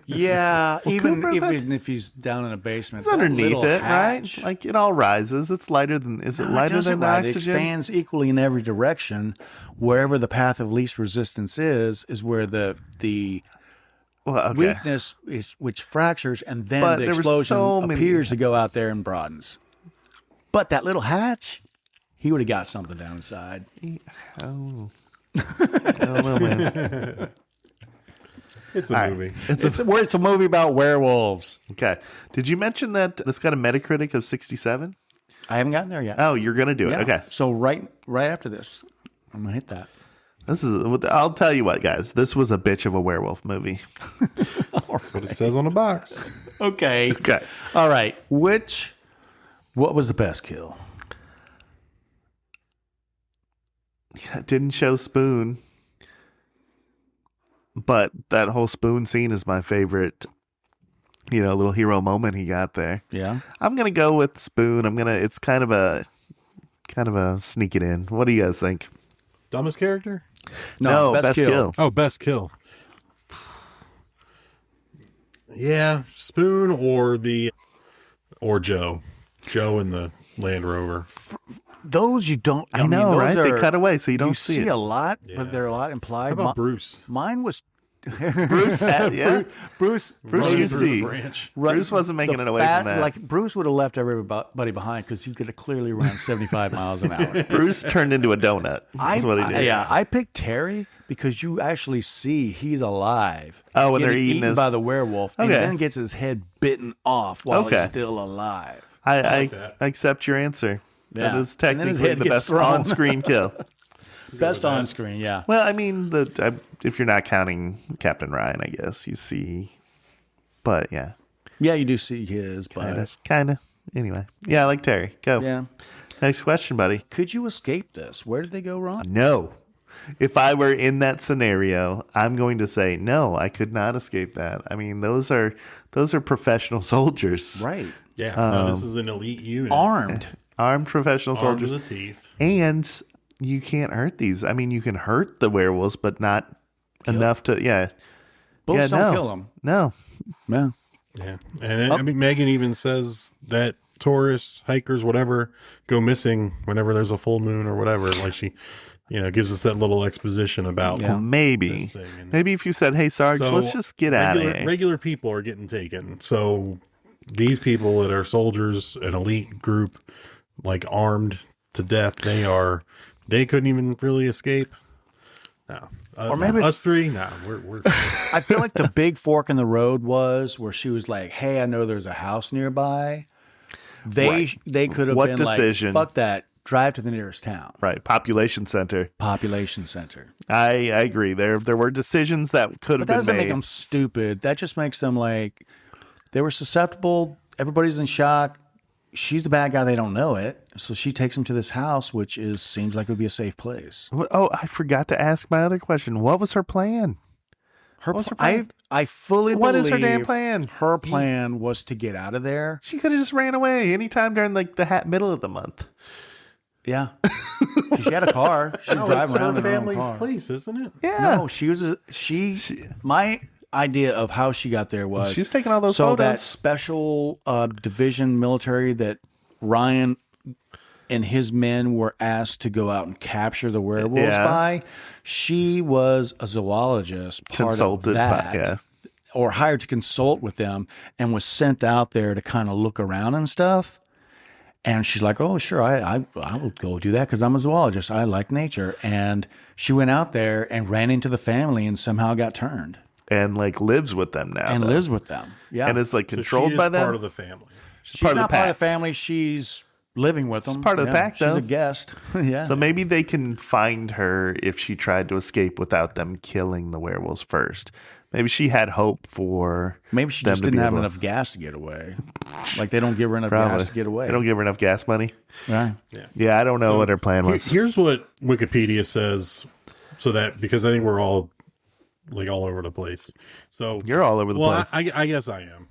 Yeah, even Cooper, if he's down in a basement, it's underneath little it, hatch- right? Like it all rises. It's lighter than. Is it No, lighter doesn't than the rise. oxygen? It expands equally in every direction. Wherever the path of least resistance is where the Well, okay. weakness is, which fractures, and then But the there were explosion so many- appears to go out there and broadens. But that little hatch, he would have got something down inside. Oh. I don't know, man. It's a All right. movie. It's a movie about werewolves. Okay. Did you mention that this got a Metacritic of 67? I haven't gotten there yet. Oh, you're gonna do it. Yeah. Okay. So right after this, I'm gonna hit that. This is. I'll tell you what, guys. This was a bitch of a werewolf movie. That's what it says on the box. Okay. Okay. All right. What was the best kill? It didn't show Spoon, but that whole Spoon scene is my favorite. Little hero moment he got there. Yeah. I'm gonna go with Spoon. It's kind of a sneak it in. What do you guys think? Dumbest character? No, best kill. Oh, best kill. Yeah, Spoon or Joe. Joe in the Land Rover. Those you don't. I know, those right? They cut away, so you don't you see see it. a lot, Yeah. but they're a lot implied. How about Bruce? Mine was Bruce had, yeah. Bruce. Bruce, Running you through the see. branch. Bruce wasn't making it away from that. Like Bruce would have left everybody behind because he could have clearly run 75 miles an hour. Bruce turned into a donut. That's what he did. I picked Terry because you actually see he's alive. Oh, when they're getting eating eaten his- by the werewolf, and Okay. then gets his head bitten off while Okay. he's still alive. I that. accept your answer. That Yeah. is And then his technically head the gets best thrown. on-screen kill. Best on screen, yeah. Well, I mean, if you're not counting Captain Ryan, I guess you see. But yeah, Yeah, you do see his, but kind of. Anyway, yeah, I like Terry. Go. yeah. Next question, buddy. Could you escape this? Where did they go wrong? No. If I were in that scenario, I'm going to say no. I could not escape that. I mean, those are professional soldiers, Right. Yeah, no, this is an elite unit. Armed. armed professional Armed soldiers, to the teeth. and you can't hurt these. I mean, you can hurt the werewolves, but not enough to. Yeah, Bullets yeah, don't no. kill them. No, Yeah. Yeah, and I mean, Megan even says that tourists, hikers, whatever, go missing whenever there's a full moon or whatever. Like she, gives us that little exposition about. Yeah. maybe, This thing, and- maybe if you said, "Hey, Sarge, So, let's just get out of here." Regular people are getting taken. So these people that are soldiers, an elite group, like armed to death, they couldn't even really escape. No. Or maybe- us three. No, we're I feel like the big fork in the road was where she was like, "Hey, I know there's a house nearby." They could have What been decision? like, "Fuck that! Drive to the nearest town, Right, population center. population center." I agree. There were decisions that could But have that been doesn't made. make them stupid. That just makes them like they were susceptible. Everybody's in shock. She's the bad guy. They don't know it, so she takes him to this house, which seems like it would be a safe place. Oh, I forgot to ask my other question. What was her plan? Her, What was her plan? I fully What believe is her damn plan? Her plan was to get out of there. She could have just ran away anytime during like the middle of the month. Yeah, she had a car. She no, drive it's around her in her own family car. place, isn't it? Yeah. No, she was my idea of how she got there was She was taking all those so photos. that special division military that Ryan and his men were asked to go out and capture the werewolves Yeah. by. She was a zoologist, part Consulted of that, by- yeah. or hired to consult with them, and was sent out there to kind of look around and stuff. And she's like, "Oh, sure, I will go do that because I'm a zoologist. I like nature." And she went out there and ran into the family and somehow got turned And like lives with them now. and though. lives with them. Yeah, And is like So controlled she is by them. part of the family. she's part of not the part of pack. the family. She's living with them. part of the pack, She's though. a guest. Yeah. So maybe they can find her if she tried to escape without them killing the werewolves first. Maybe she had hope for Maybe she them just to be didn't have able- enough gas to get away. Like they don't give her enough Probably. gas to get away. They don't give her enough gas money. Right. Yeah, I don't know what her plan was. Here's what Wikipedia says, so that because I think we're all like all over the place. So You're all over the place. I guess I am.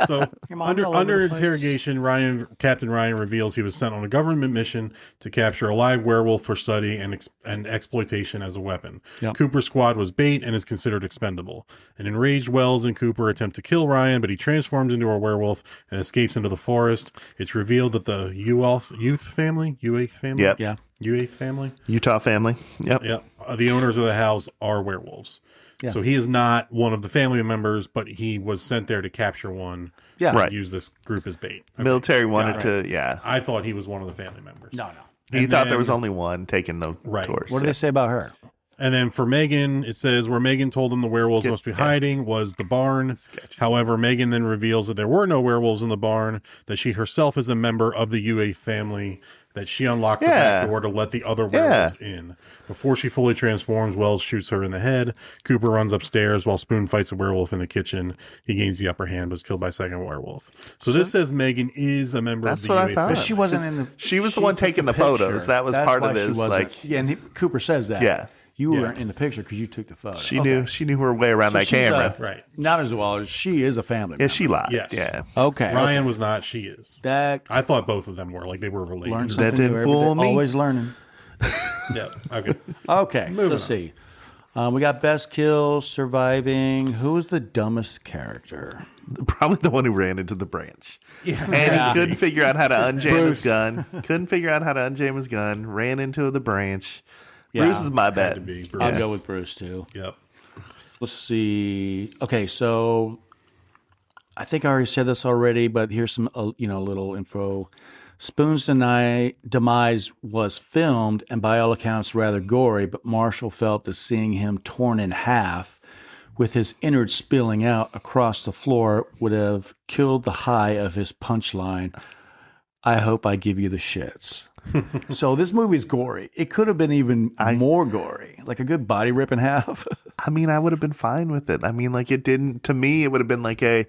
So all over under the place. interrogation, Captain Ryan reveals he was sent on a government mission to capture a live werewolf for study and exploitation as a weapon. Yep. Cooper's squad was bait and is considered expendable. An enraged Wells and Cooper attempt to kill Ryan, but he transforms into a werewolf and escapes into the forest. It's revealed that the Youth family, Yep. Yeah. Youth family, Utah family. Yep. yep, the owners of the house are werewolves. Yeah. So he is not one of the family members, but he was sent there to capture one. Yeah. and Right. Use this group as bait. Okay. Military wanted Got it. to, yeah. I thought he was one of the family members. No. He And thought then- there was only one taking the Right. tours. What do they say about her? And then for Megan, it says where Megan told them the werewolves must be hiding was the barn. However, Megan then reveals that there were no werewolves in the barn, that she herself is a member of the UA family, that she unlocked the back door to let the other werewolves in. Before she fully transforms, Wells shoots her in the head. Cooper runs upstairs while Spoon fights a werewolf in the kitchen. He gains the upper hand, was killed by a second werewolf. So this says Megan is a member That's of the what I UA thought. family. But she wasn't in the. She was the one took taking the picture. photos. That was That's part why of she this, wasn't. like- Yeah, and Cooper says that. Yeah. You Yeah. weren't in the picture because you took the photo. She knew her way around So that she's camera. Right. Not as well as she is a family. Yeah, she lied. Yes. Yeah. Okay. Ryan was not, she is. That I thought both of them were, like they were related. learn That something didn't new every fool day. me. Always learning. Yeah. Okay. Okay. Let's see. We got best kills, surviving. Who was the dumbest character? Probably the one who ran into the branch. Yeah. And he couldn't figure out how to unjam his gun. Couldn't figure out how to unjam his gun. Ran into the branch. Yeah. Bruce is my Had bet. to be. I'll Bruce. go with Bruce too. Yep. Let's see. Okay, so I think I already said this already, but here's some little info. Spoon's demise was filmed and by all accounts rather gory, but Marshall felt that seeing him torn in half with his innards spilling out across the floor would have killed the high of his punchline. I hope I give you the shits. So this movie is gory. It could have been even more gory, like a good body rip in half. I mean, I would have been fine with it. I mean, like it didn't, to me, it would have been like hey,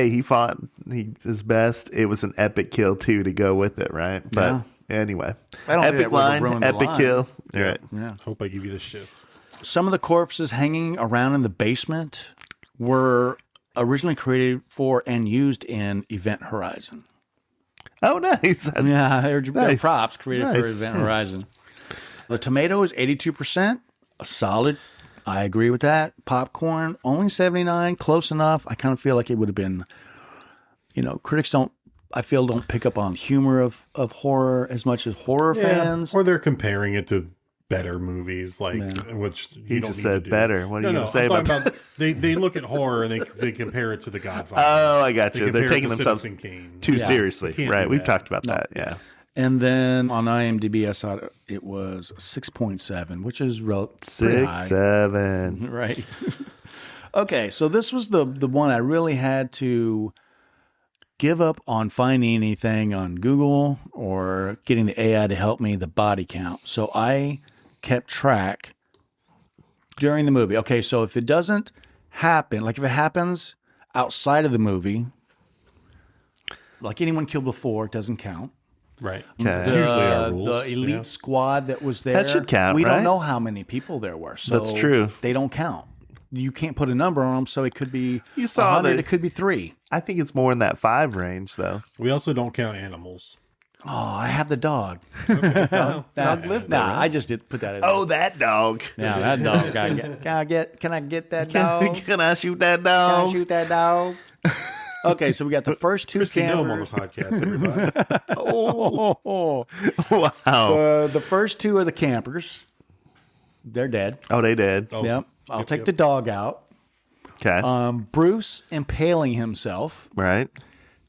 he fought his best. It was an epic kill too to go with it, right? But anyway, I don't think epic that would have line, ruined the epic line. kill. Right. Yeah. Hope I give you the shits. Some of the corpses hanging around in the basement were originally created for and used in Event Horizon. Oh, nice. Yeah, they're Nice. props created for Nice. Event Horizon. The tomato is 82%. A solid. I agree with that. Popcorn, only 79. Close enough. I kind of feel like it would have been, critics don't pick up on humor of horror as much as horror fans. Or they're comparing it to better movies, like which He you don't just need said to do. better. What are you going to say I'm about talking that? they look at horror and they compare it to The Godfather. Oh, I got They you. They're compare it taking to themselves Citizen Kane. too Yeah. seriously. Can't Right. do We've that. talked about that. Yeah. And then on IMDb, I saw it was 6.7, which is pretty high. 6-7. Right. Okay, so this was the one I really had to give up on finding anything on Google or getting the AI to help me, the body count. So I kept track during the movie. Okay, so if it doesn't happen, like if it happens outside of the movie, like anyone killed before, it doesn't count. Right. Okay. That's usually our rules. The elite squad that was there. That should count, We right? don't know how many people there were. So That's true. They don't count. You can't put a number on them, so it could be You saw 100, the- it could be 3. I think it's more in that 5 range, though. We also don't count animals. Oh, I have the dog. Dog lived there, right? I just did put that in. Oh, that dog. yeah, that dog. Can I get that dog? Can I shoot that Can I dog? shoot that dog? Okay, so we got the first 2 Christy Gnome on the campers. podcast, everybody. Oh, Wow. the first 2 are the campers. They're dead. Oh, they did. Oh, Yep. I'll take the dog out. Okay. Bruce impaling himself. Right.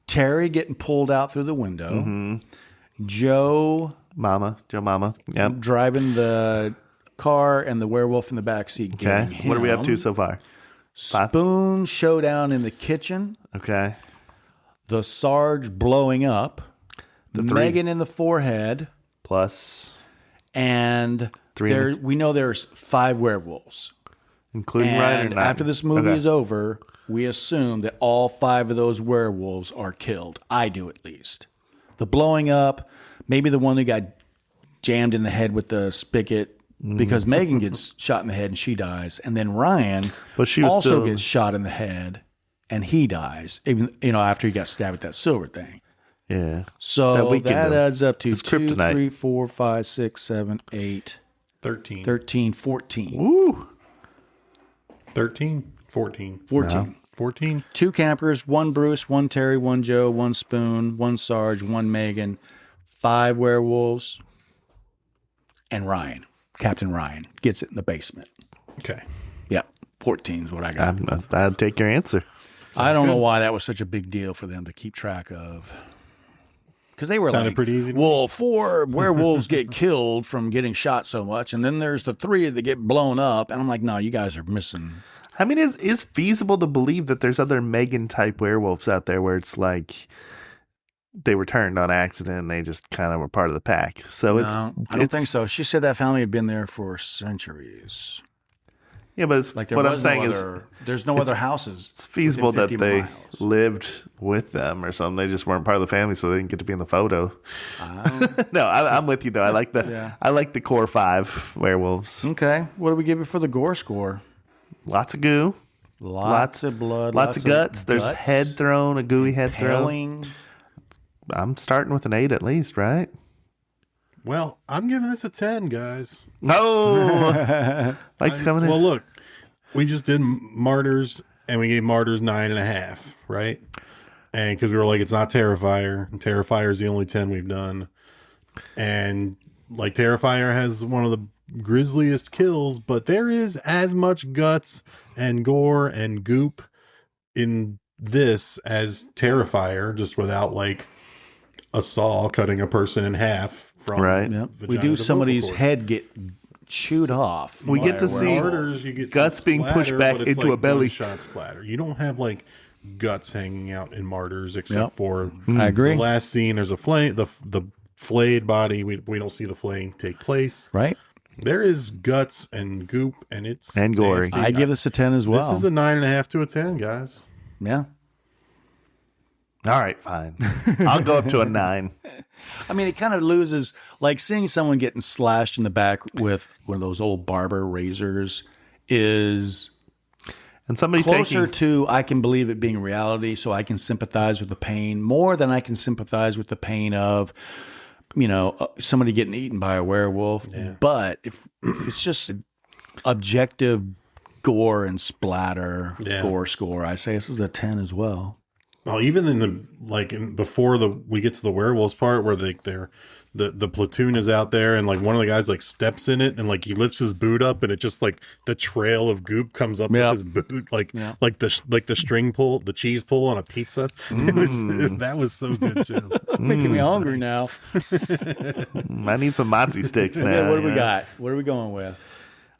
Terry getting pulled out through the window. Joe Joe Mama. Yep. driving the car and the werewolf in the backseat. Okay. What are we up to so far? 5. Spoon showdown in the kitchen. Okay. The Sarge blowing up. Megan in the forehead, plus and we know there's 5 werewolves. Including and Ryan or not? After this movie is over, we assume that all 5 of those werewolves are killed. I do, at least. The blowing up, maybe the one that got jammed in the head with the spigot, because Megan gets shot in the head and she dies, and then Ryan also gets shot in the head and he dies, even after he got stabbed with that silver thing. Yeah. So that adds up to 2, kryptonite. 3, 4, 5, 6, 7, 8, 13, 14. Woo! 13, 14. 14. 14. 2 campers, 1 Bruce, 1 Terry, 1 Joe, 1 Spoon, 1 Sarge, 1 Megan, 5 werewolves, and Ryan. Captain Ryan gets it in the basement. Okay. Yep. 14 is what I got. I'd take your answer. I don't know why that was such a big deal for them to keep track of. Because they were Sounded pretty easy. Well, 4 werewolves get killed from getting shot so much, and then there's the 3 that get blown up. And I'm like, no, you guys are missing. I mean, it is feasible to believe that there's other Megan-type werewolves out there where it's like they were turned on accident and they just kind of were part of the pack. So I don't think so. She said that family had been there for centuries. Yeah, but it's Like what I'm saying is there's no other houses. it's feasible that 50 they miles. lived with them or something. They just weren't part of the family, so they didn't get to be in the photo. No, I'm with you though. I like the core 5 werewolves. Okay, what do we give it for the gore score? Lots of goo, Lots of blood, lots of guts. There's head thrown, a gooey head thrown. I'm starting with an 8 at least, right? Well, I'm giving this a 10, guys. No, Mike's coming in. Well, look, we just did Martyrs, and we gave Martyrs 9.5, right? And because we were like, it's not Terrifier, and Terrifier is the only 10 we've done. And like Terrifier has one of the grisliest kills, but there is as much guts and gore and goop in this as Terrifier, just without like a saw cutting a person in half from Right. Yep. vagina We do to somebody's vocal cords. head get chewed off. We get to see Martyrs, you get guts some being pushed splatter, back but it's into a belly. gunshot splatter. You don't have like guts hanging out in Martyrs, except for I agree. the last scene. There's a flay, the flayed body. We don't see the flaying take place. Right? There is guts and goop, and it's And gory. nasty. I give this a 10 as well. This is a 9.5 to a 10, guys. Yeah. All right, fine. I'll go up to a 9. I mean, it kind of loses, like seeing someone getting slashed in the back with one of those old barber razors is And somebody closer taking to I can believe it being reality, so I can sympathize with the pain more than I can sympathize with the pain of, somebody getting eaten by a werewolf. Yeah. But if it's just objective gore and splatter, gore score, I say this is a 10 as well. Oh, even in the before we get to the werewolves part where the platoon is out there and like one of the guys like steps in it and like he lifts his boot up and it just like the trail of goop comes up with his boot like the string pull, the cheese pull on a pizza. That was so good too. Making me hungry now. I need some mozzie sticks now. What do we got? What are we going with?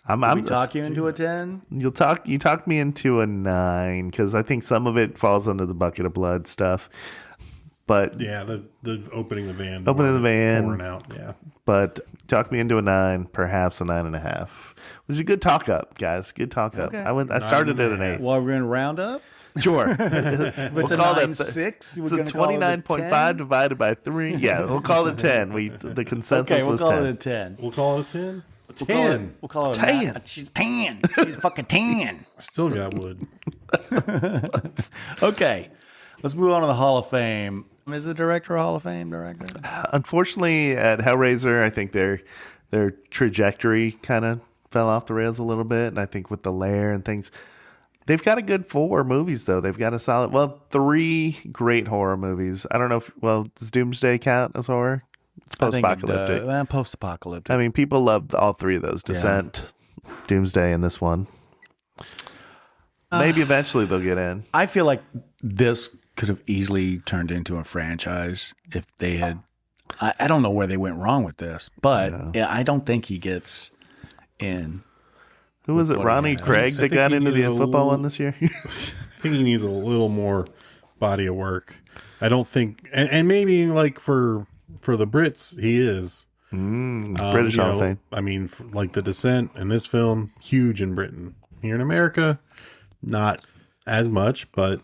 Did we talk you into a 10? You talk me into a 9 because I think some of it falls under the bucket of blood stuff. But yeah, the opening the van, pouring out, yeah. But talk me into a 9, perhaps a 9.5, which is a good talk up, guys. Good talk up. Okay. I started at an 8. Well, we're going to round up? Sure. It's a 9.6. It's a 29.5 divided by 3. Yeah, we'll call it 10. The consensus was 10. We'll call it a 10. We'll call it a 10. We'll call it a 10. She's 10. She's fucking 10. Still got wood. Okay. Let's move on to the Hall of Fame. Is the director a Hall of Fame director? Unfortunately, at Hellraiser, I think their trajectory kind of fell off the rails a little bit. And I think with the Lair and things, they've got a good 4 movies, though. They've got a solid, 3 great horror movies. I don't know does Doomsday count as horror? It's post-apocalyptic. Post-apocalyptic. I mean, people loved all 3 of those. Descent, Doomsday, and this one. Maybe eventually they'll get in. I feel like this could have easily turned into a franchise if they had. I don't know where they went wrong with this, but I don't think he gets in. Who was it? Ronnie Craig that got into the football one this year? I think he needs a little more body of work. I don't think, and maybe like for For the Brits, he is. British Hall of Fame. I mean, like The Descent in this film, huge in Britain. Here in America, not as much, but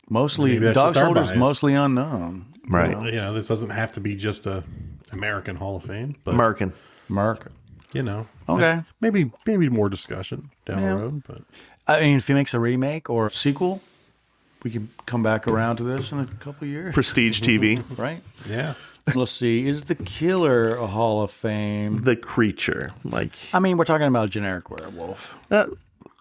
Mostly Dog Soldiers, mostly unknown. Right. This doesn't have to be just a American Hall of Fame, but American. Okay. maybe more discussion down the road. But I mean, if he makes a remake or a sequel, we can come back around to this in a couple of years. Prestige TV. Right? yeah, Let's see. Is the Killer a Hall of Fame? The Creature. I mean, we're talking about a generic werewolf.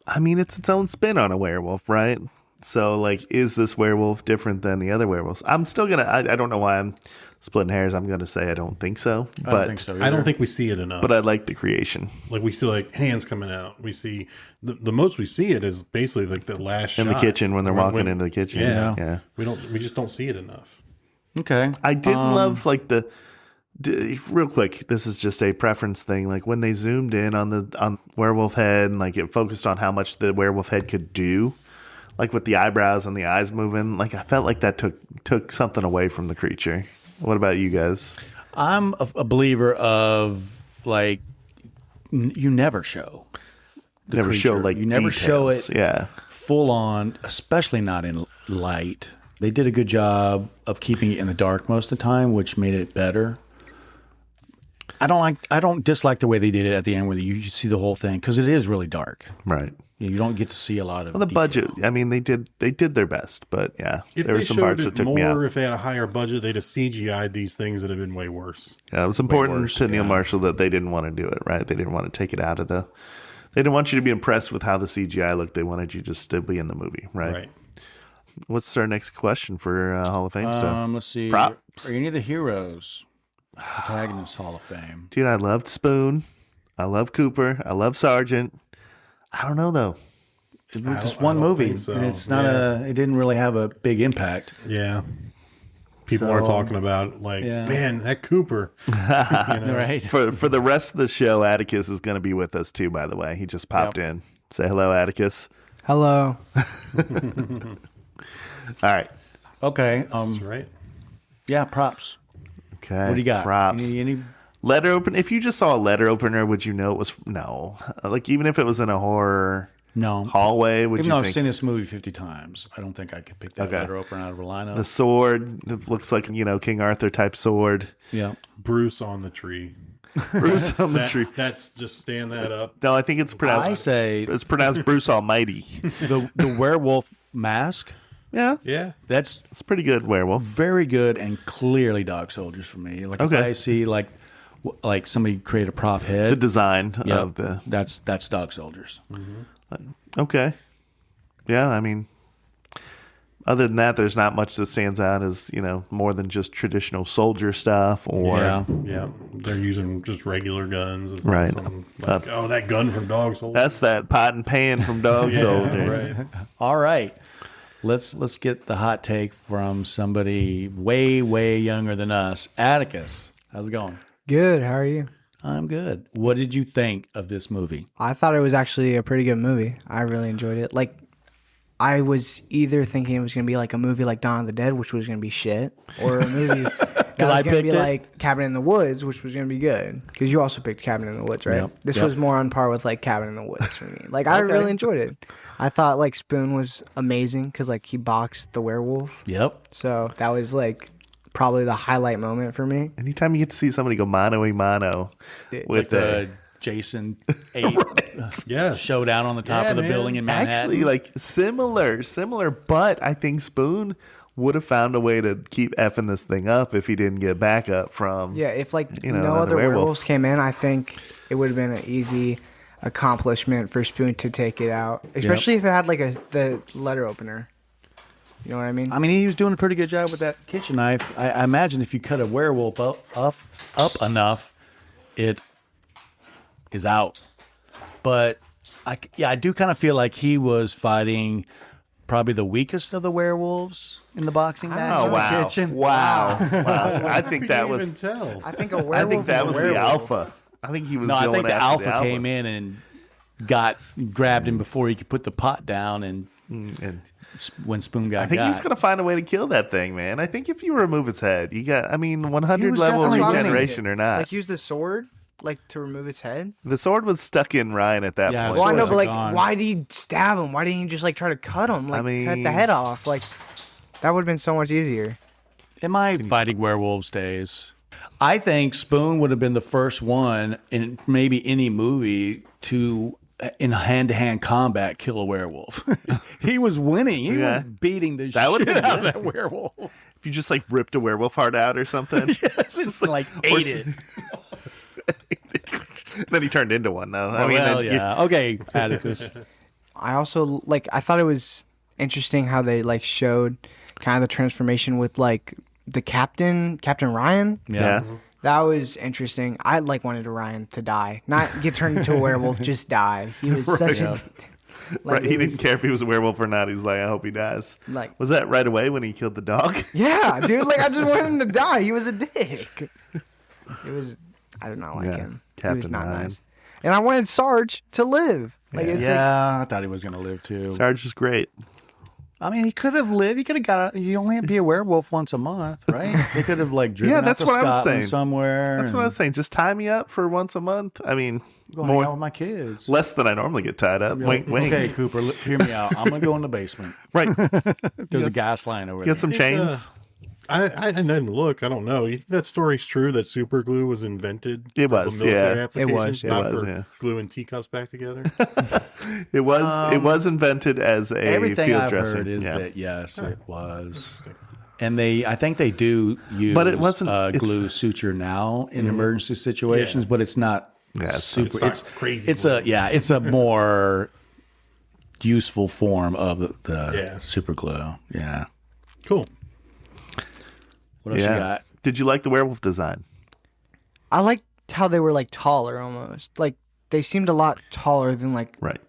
I mean, it's its own spin on a werewolf, right? So, like, is this werewolf different than the other werewolves? I'm still going to, I don't know why I'm splitting hairs. I'm going to say I don't think so. I don't think so either. I don't think we see it enough. But I like the creation. Like we see like hands coming out. We see the most we see it is basically like the last shot In the kitchen when they're walking into the kitchen. Yeah. We just don't see it enough. Okay. I did love like real quick, this is just a preference thing. Like when they zoomed in on werewolf head and like it focused on how much the werewolf head could do, like with the eyebrows and the eyes moving, like I felt like that took something away from the creature. What about you guys? I'm a believer of like you never show the Never show creature. like you never show details. it full on, especially not in light. They did a good job of keeping it in the dark most of the time, which made it better. I don't dislike the way they did it at the end where you see the whole thing because it is really dark. Right. You don't get to see a lot of The detail. budget. I mean, they did their best, but yeah, If there were they some showed parts it that took more, me out. if they had a higher budget, they'd have CGI'd these things that have been way worse. Yeah, it was important to Neil Marshall that they didn't want to do it, right? They didn't want to take it out of they didn't want you to be impressed with how the CGI looked. They wanted you just to be in the movie, right? What's our next question for Hall of Fame stuff? Let's see. Props. Are any of the heroes protagonists Hall of Fame? Dude, I loved Spoon. I love Cooper. I love Sargent. I don't know, though. It was just I one don't movie, think so. and it's not Yeah. it didn't really have a big impact. Yeah. People are talking about like, man, that Cooper. Right. For the rest of the show, Atticus is going to be with us too, by the way. He just popped in. Say hello, Atticus. Hello. All right. Okay. That's right. Yeah, props. Okay. What do you got? Props. Any Letter opener. If you just saw a letter opener, would you know it was no? Like even if it was in a horror hallway, would Even you though think? I've seen this movie 50 times, I don't think I could pick that letter opener out of a lineup. The sword it looks like King Arthur type sword. Yeah. Bruce on the tree. Bruce on the tree. That's just stand that up. No, I think it's pronounced. I say it's pronounced Bruce Almighty. the werewolf mask. Yeah, Yeah. That's it's pretty good werewolf. very good and clearly Dog Soldiers for me. Like if I see like somebody create a prop head, The design of the that's Dog Soldiers. okay. Yeah, I mean, other than that, there's not much that stands out as more than just traditional soldier stuff or Yeah. They're using just regular guns. It's not Right. something like, that gun from Dog Soldier. That's that pot and pan from Dog Soldier. Right. All right. Let's get the hot take from somebody way, way younger than us. Atticus, how's it going? Good. How are you? I'm good. What did you think of this movie? I thought it was actually a pretty good movie. I really enjoyed it. Like, I was either thinking it was going to be like a movie like Dawn of the Dead, which was going to be shit, or a movie that was going to be like Cabin in the Woods, which was going to be good. Because you also picked Cabin in the Woods, right? Yep. This was more on par with like Cabin in the Woods for me. Like, I really enjoyed it. I thought like Spoon was amazing because like he boxed the werewolf. Yep. So that was like probably the highlight moment for me. Anytime you get to see somebody go mano-a-mano with Like the Jason 8 showdown on the top of the building in Manhattan. Actually, like similar, but I think Spoon would have found a way to keep effing this thing up if he didn't get backup from. Yeah, if like no another other werewolf. werewolves came in, I think it would have been an easy accomplishment for Spoon to take it out, especially if it had like the letter opener. You know what I mean? I mean, he was doing a pretty good job with that kitchen knife. I imagine if you cut a werewolf up enough, it is out. But I do kind of feel like he was fighting probably the weakest of the werewolves in the boxing match in the kitchen. Wow. I think that was. Even tell. I think a werewolf. I think that was the werewolf. alpha. I think he was. No, I going think the after alpha came in and grabbed him before he could put the pot down and when Spoon got I think he was going to find a way to kill that thing, man. I think if you remove its head, you got, 100 level regeneration or not. Like, use the sword, to remove its head? The sword was stuck in Ryan at that point. Well, I know, but, why did he stab him? Why didn't he just, try to cut him? Cut the head off. That would have been so much easier. In my fighting werewolves days, I think Spoon would have been the first one in maybe any movie to, in hand-to-hand combat, kill a werewolf. He was winning. He was beating the shit out of that werewolf. If you just ripped a werewolf heart out or something. Yes, it's ate it. Then he turned into one, though. Okay, Atticus. I also, I thought it was interesting how they, showed kind of the transformation with, the Captain Ryan. Yeah. That was interesting. I wanted Ryan to die, not get turned into a werewolf, just die. He was such a right. He didn't care if he was a werewolf or not. He's like, I hope he dies. Was that right away when he killed the dog? Yeah, dude. I just wanted him to die. He was a dick. It was. I did not like him. Captain he was not Ryan. nice. And I wanted Sarge to live. I thought he was going to live too. Sarge was great. I mean, he could have lived. He could have got. You only be a werewolf once a month, right? They could have driven out that's to what I was Scotland saying. somewhere. That's what I was saying. Just tie me up for once a month. I mean, Go hang out with my kids. Less than I normally get tied up. Wink, wink. Okay, Cooper, hear me out. I'm gonna go in the basement. Right. There's a gas line over You there. got some chains. I didn't look. I don't know. You think that story's true that super glue was invented? It for was, the military yeah. applications, It not was, for yeah. gluing teacups back together. It was invented as a Everything field I've dressing. heard is that yes, it was. And I think they do use But it wasn't- glue suture now in emergency situations, but it's not super. It's not crazy. It's a more useful form of the super glue. Yeah. Cool. What else you got? Did you like the werewolf design? I liked how they were taller almost. They seemed a lot taller than Right.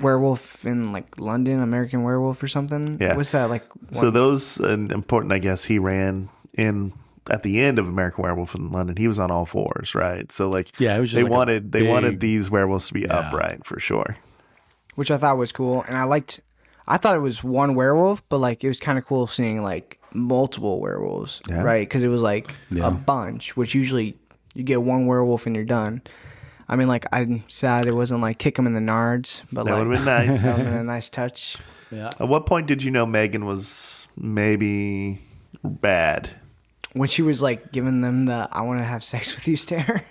werewolf in London, American Werewolf or something. Yeah. What's that So those important. I guess he ran in at the end of American Werewolf in London. He was on all fours, right? So it was just they wanted these werewolves to be upright for sure. Which I thought was cool, and I thought it was one werewolf, but it was kind of cool seeing multiple werewolves, right? Because it was a bunch, which usually you get one werewolf and you're done. I mean, I'm sad it wasn't kick him in the nards, but That would have been nice. That would have been a nice touch. Yeah. At what point did you know Megan was maybe bad? When she was giving them the "I want to have sex with you" stare.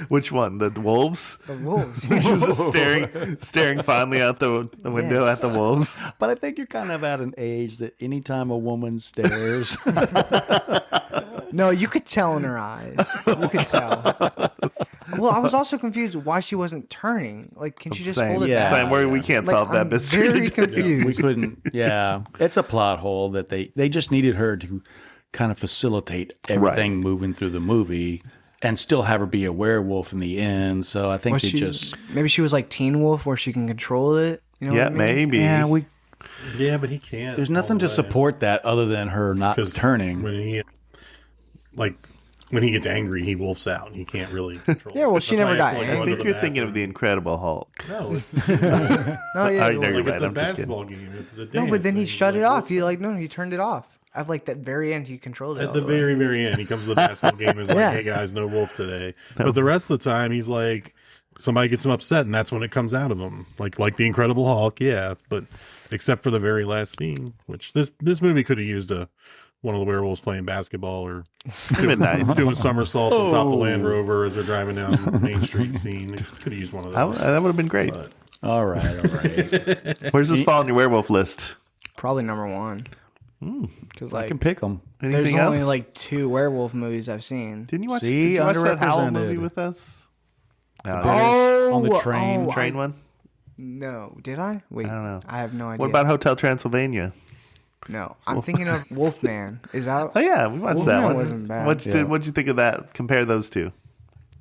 Which one? The wolves? The wolves. She was just staring fondly out the window at the wolves. But I think you're kind of at an age that anytime a woman stares, No, you could tell in her eyes. You could tell. Well, I was also confused why she wasn't turning. Can she just hold it back? Same, we can't solve that I'm mystery. very confused. we couldn't. Yeah, it's a plot hole that they just needed her to kind of facilitate everything moving through the movie. And still have her be a werewolf in the end. So I think maybe she was Teen Wolf where she can control it. You know what I mean? Maybe. Yeah, but he can't. There's nothing to support that other than her not turning. When he gets angry, he wolfs out. He can't really control. Yeah, well, it. she That's never why got he has to, angry. go I under think the you're thinking of the bathroom. Incredible Hulk. No, it's No, yeah, I you're know right. you're like right. at the I'm just kidding. basketball game. At the No, dance, but then he and shut it off. wolfs He out. he turned it off. At that very end, he controlled it. At the very, very end, he comes to the basketball game and is Yeah. like, "Hey guys, no wolf today." But the rest of the time, he's like, somebody gets him upset, and that's when it comes out of him, like the Incredible Hulk. Yeah, but except for the very last scene, which this movie could have used one of the werewolves playing basketball or doing somersaults on top of the Land Rover as they're driving down Main Street scene. Could have used one of those. That would have been great. But All right. Where's this fall on your werewolf list? Probably number one. Because I can pick them. there's Anything else? only 2 werewolf movies I've seen. Didn't you watch, See, did you watch that Howl underrepresented. movie with us? On the train. Train one? No, did I? Wait, I don't know. I have no idea. What about Hotel Transylvania? No, I'm thinking of Wolfman. Is that? Oh yeah, we watched that Wolfman one. wasn't bad. What'd you think of that? Compare those two.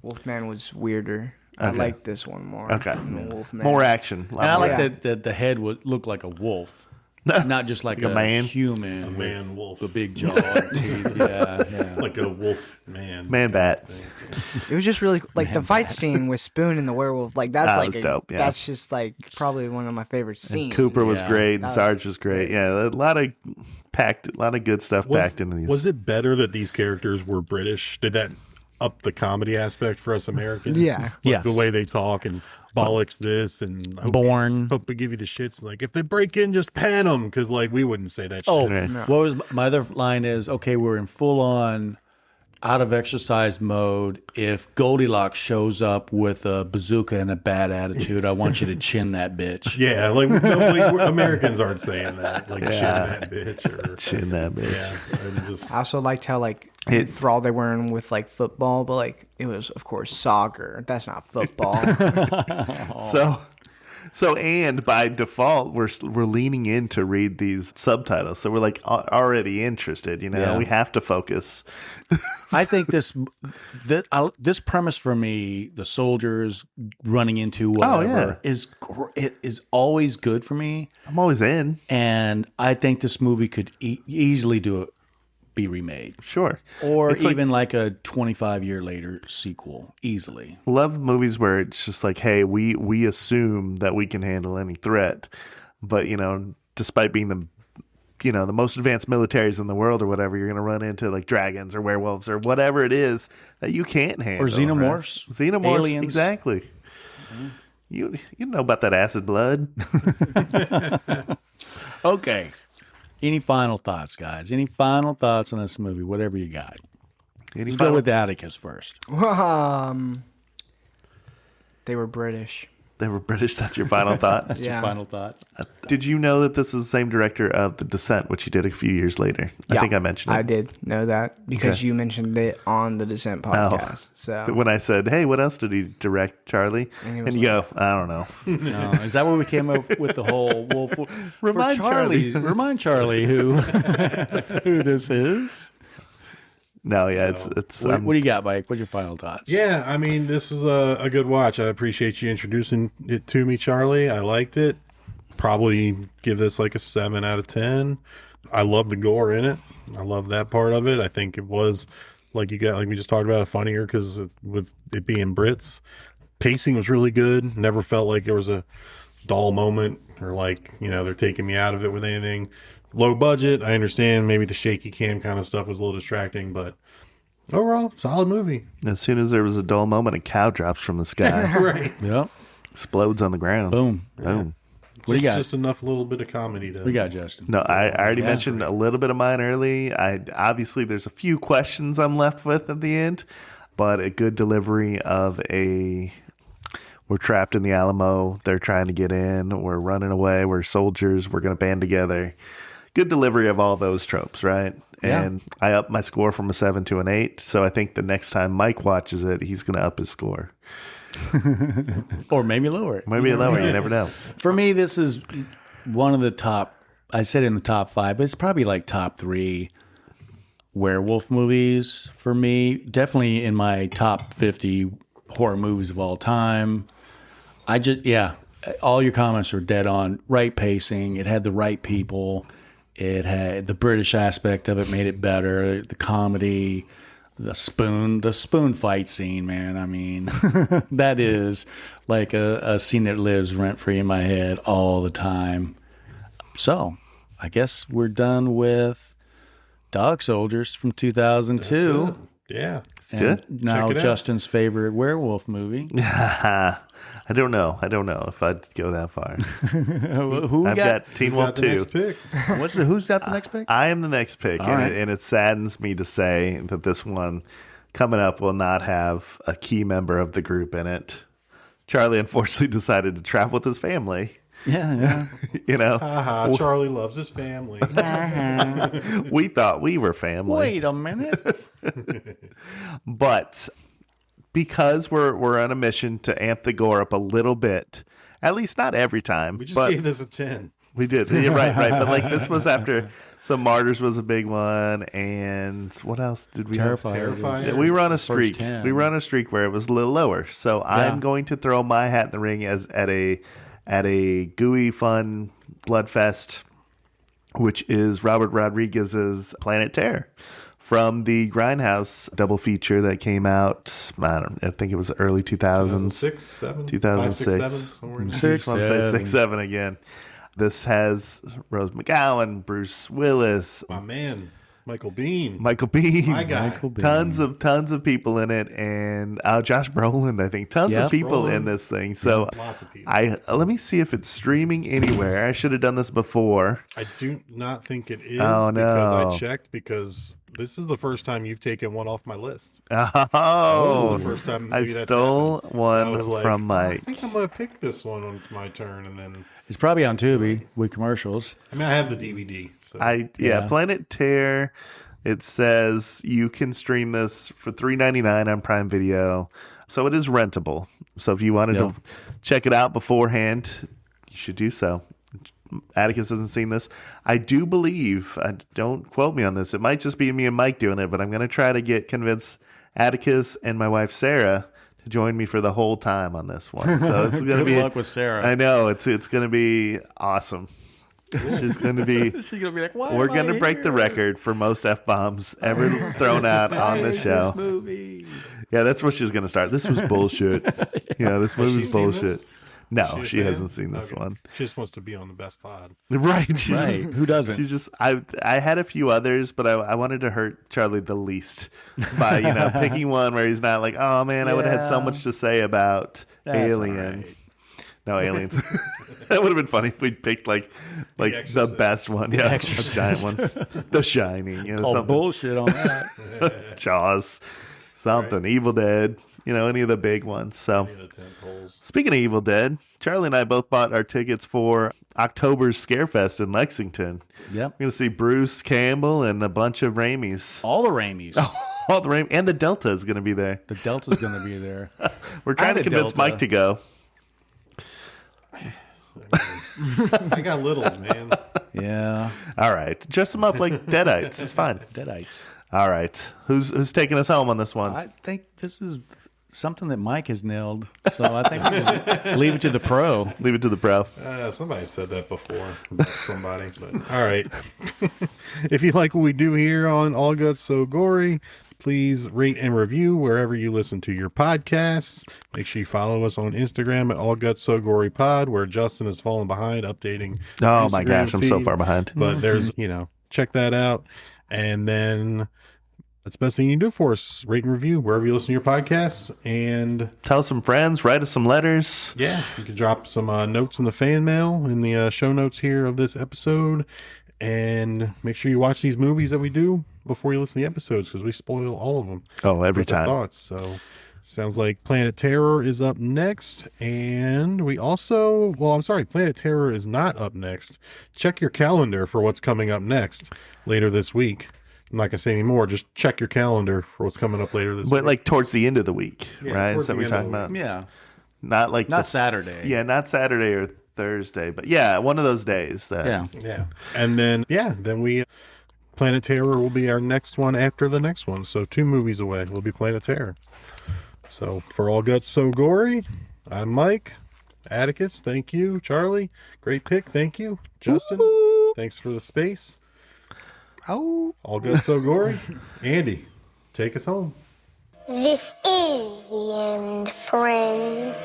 Wolfman was weirder. I Okay. like this one more. Okay. than Wolfman. More action. And I like Yeah. that the head would look like a wolf. Not just like a man? human, A man wolf. a big jaw, and teeth. Yeah. Like a wolf man. Man bat. It was just really like the fight scene with Spoon and the werewolf. Like that's That like was dope, yeah. that's just like probably one of my favorite scenes. Cooper was Yeah. great, and Sarge was great. Yeah, a lot of good stuff packed into these. Was it better that these characters were British? Did that up the comedy aspect for us Americans? Yeah. Like Yes. the way they talk and bollocks this and Born. hope we give you the shits. Like if they break in, just pan them because like we wouldn't say that. Oh, shit. Right. what was my other line is, okay, we're in full on out of exercise mode. If Goldilocks shows up with a bazooka and a bad attitude, I want you to chin that bitch. Yeah, like Americans aren't saying that. Like shit that bitch or Chin that bitch. yeah. And just I also liked how like enthralled they were in with like football, but like it was of course soccer. That's not football. So and by default, we're leaning in to read these subtitles. So we're like already interested. You know, Yeah. we have to focus. I think this premise for me, the soldiers running into whatever, it is always good for me. I'm always in. And I think this movie could easily be remade. Sure. Or It's like- even like a 25-year later sequel, easily. Love movies where it's just like, hey, we assume that we can handle any threat, but despite being the most advanced militaries in the world or whatever, you're going to run into like dragons or werewolves or whatever it is that you can't handle. Or xenomorphs. Right? Xenomorphs, Aliens. exactly. You know about that acid blood. Okay. Any final thoughts, guys? Any final thoughts on this movie? Whatever you got. Let's go with Atticus first. They were British. They were British. That's your final thought. Yeah. Final thought. Did you know that this is the same director of The Descent, which he did a few years later? I think I mentioned it. I did know that because Okay. you mentioned it on the Descent podcast. So When I said, hey, what else did he direct, Charlie? And you go, I don't know. No, is that where we came up with the whole wolf? Remind Charlie. Remind Charlie who this is. No, yeah, So, it's. What do you got, Mike? What's your final thoughts? yeah, I mean, this is a good watch. I appreciate you introducing it to me, Charlie. I liked it. Probably give this like a 7 out of 10. I love the gore in it. I love that part of it. I think it was like we just talked about, funnier because with it being Brits. Pacing was really good. Never felt like there was a dull moment or like, they're taking me out of it with anything. Low budget. I understand maybe the shaky cam kind of stuff was a little distracting, but overall, solid movie. As soon as there was a dull moment, a cow drops from the sky, Right. Yep. explodes on the ground. Boom. Boom. What do you got? Just enough little bit of comedy to. We got Justin. No, I already mentioned a little bit of mine early. Obviously there's a few questions I'm left with at the end, but a good delivery of we're trapped in the Alamo. They're trying to get in. We're running away. We're soldiers. We're going to band together. Good delivery of all those tropes, right? Yeah. And I upped my score from a 7 to an 8. So I think the next time Mike watches it, he's going to up his score. Or maybe lower it. Maybe lower. You never know. For me, this is one of the top, I said in the top 5, but it's probably like top 3 werewolf movies for me. Definitely in my top 50 horror movies of all time. All your comments are dead on. Right pacing. It had the right people. It had the British aspect of it, made it better. The comedy, the spoon fight scene, man. I mean, that is like a scene that lives rent free in my head all the time. So, I guess we're done with Dog Soldiers from 2002. Yeah. And good. now Check it out. Justin's favorite werewolf movie. I don't know if I'd go that far. Who I've got Teen Wolf Got the 2. next pick. Who's that the next pick? I am the next pick, All right. and it saddens me to say that this one coming up will not have a key member of the group in it. Charlie unfortunately decided to travel with his family. Yeah. Haha, Charlie loves his family. We thought we were family. Wait a minute. But because we're on a mission to amp the gore up a little bit, at least not every time. We just but gave this a 10. we did. You're right. But like this was after some Martyrs was a big one, and what else did we have? Terrified. We were on a streak. 10. We were on a streak where it was a little lower. So I'm going to throw my hat in the ring as at a gooey, fun bloodfest. which is Robert Rodriguez's Planet Terror from the Grindhouse double feature that came out, I think it was early 2000s. 2006. Somewhere in there. I just want to say 6, 7 again. This has Rose McGowan, Bruce Willis, My man, Michael Biehn. Michael Biehn, My guy. tons of people in it, and Josh Brolin. I think tons of people in this thing. So Lots of people. let me see if it's streaming anywhere. I should have done this before. I do not think it is Oh, no. because I checked because this is the first time you've taken one off my list. Oh, This is the first time I maybe that's stole happened. one I was like, from Mike. I think I'm going to pick this one when it's my turn, and then It's probably on Tubi with commercials. I mean I have the DVD. So. Planet Terror. It says you can stream this for $3.99 on Prime Video, so it is rentable. So if you wanted to check it out beforehand, you should do so. Atticus hasn't seen this. I do believe, don't quote me on this, it might just be me and Mike doing it, but I'm going to try to convince Atticus and my wife Sarah to join me for the whole time on this one. So it's going to be Good luck with Sarah. I know it's going to be awesome. She's going to be. She's gonna be like, "Why?" We're going to break the record for most F-bombs ever thrown out on the show. This movie. Yeah, that's what she's going to start. This was bullshit. This movie's bullshit. This? No, Is she a fan? hasn't seen this Okay. one. She just wants to be on the best pod. Right. Who doesn't? She's just. I had a few others, but I wanted to hurt Charlie the least by picking one where he's not like, oh man, I would have had so much to say about That's Alien. all right. No, Aliens. That would have been funny if we'd picked like the best one. Yeah, a giant one. The Shining. Call something. bullshit on that. Jaws. Something. Evil Dead. Any of the big ones. So, speaking of Evil Dead, Charlie and I both bought our tickets for October's Scarefest in Lexington. Yep. We're going to see Bruce Campbell and a bunch of Raimis. All the Raimis. All the Raimis. And the Delta is going to be there. The Delta's going to be there. We're trying to a convince Delta. Mike to go. I got littles, man. Yeah. All right. Dress them up like Deadites. It's fine. Deadites. All right. Who's taking us home on this one? I think this is something that Mike has nailed. So I think we just leave it to the pro. Leave it to the pro. Somebody said that before. Somebody. But all right. If you like what we do here on All Guts So Gory, please rate and review wherever you listen to your podcasts. Make sure you follow us on Instagram at allgutssogorypod, where Justin has fallen behind updating. Oh my Instagram gosh, I'm so feed. far behind. But there's, check that out. And then that's the best thing you can do for us. Rate and review wherever you listen to your podcasts. And Tell some friends, write us some letters. yeah, you can drop some notes in the fan mail in the show notes here of this episode. And make sure you watch these movies that we do before you listen to the episodes, because we spoil all of them. Oh, every with our time. Thoughts. So sounds like Planet Terror is up next. And we also, Planet Terror is not up next. Check your calendar for what's coming up next later this week. I'm not going to say any more. Just check your calendar for what's coming up later this week. But like towards the end of the week, right? towards Is that the what you're end of talking the about? Yeah. Not like Not Saturday. Yeah, not Saturday or Thursday, but yeah, one of those days. Yeah. Yeah. And then, then Planet Terror will be our next one after the next one. So 2 movies away will be Planet Terror. So for All Guts So Gory, I'm Mike. Atticus, thank you. Charlie, great pick. Thank you. Justin, thanks for the space. Oh. All Guts So Gory. Andy, take us home. This is the end, friend.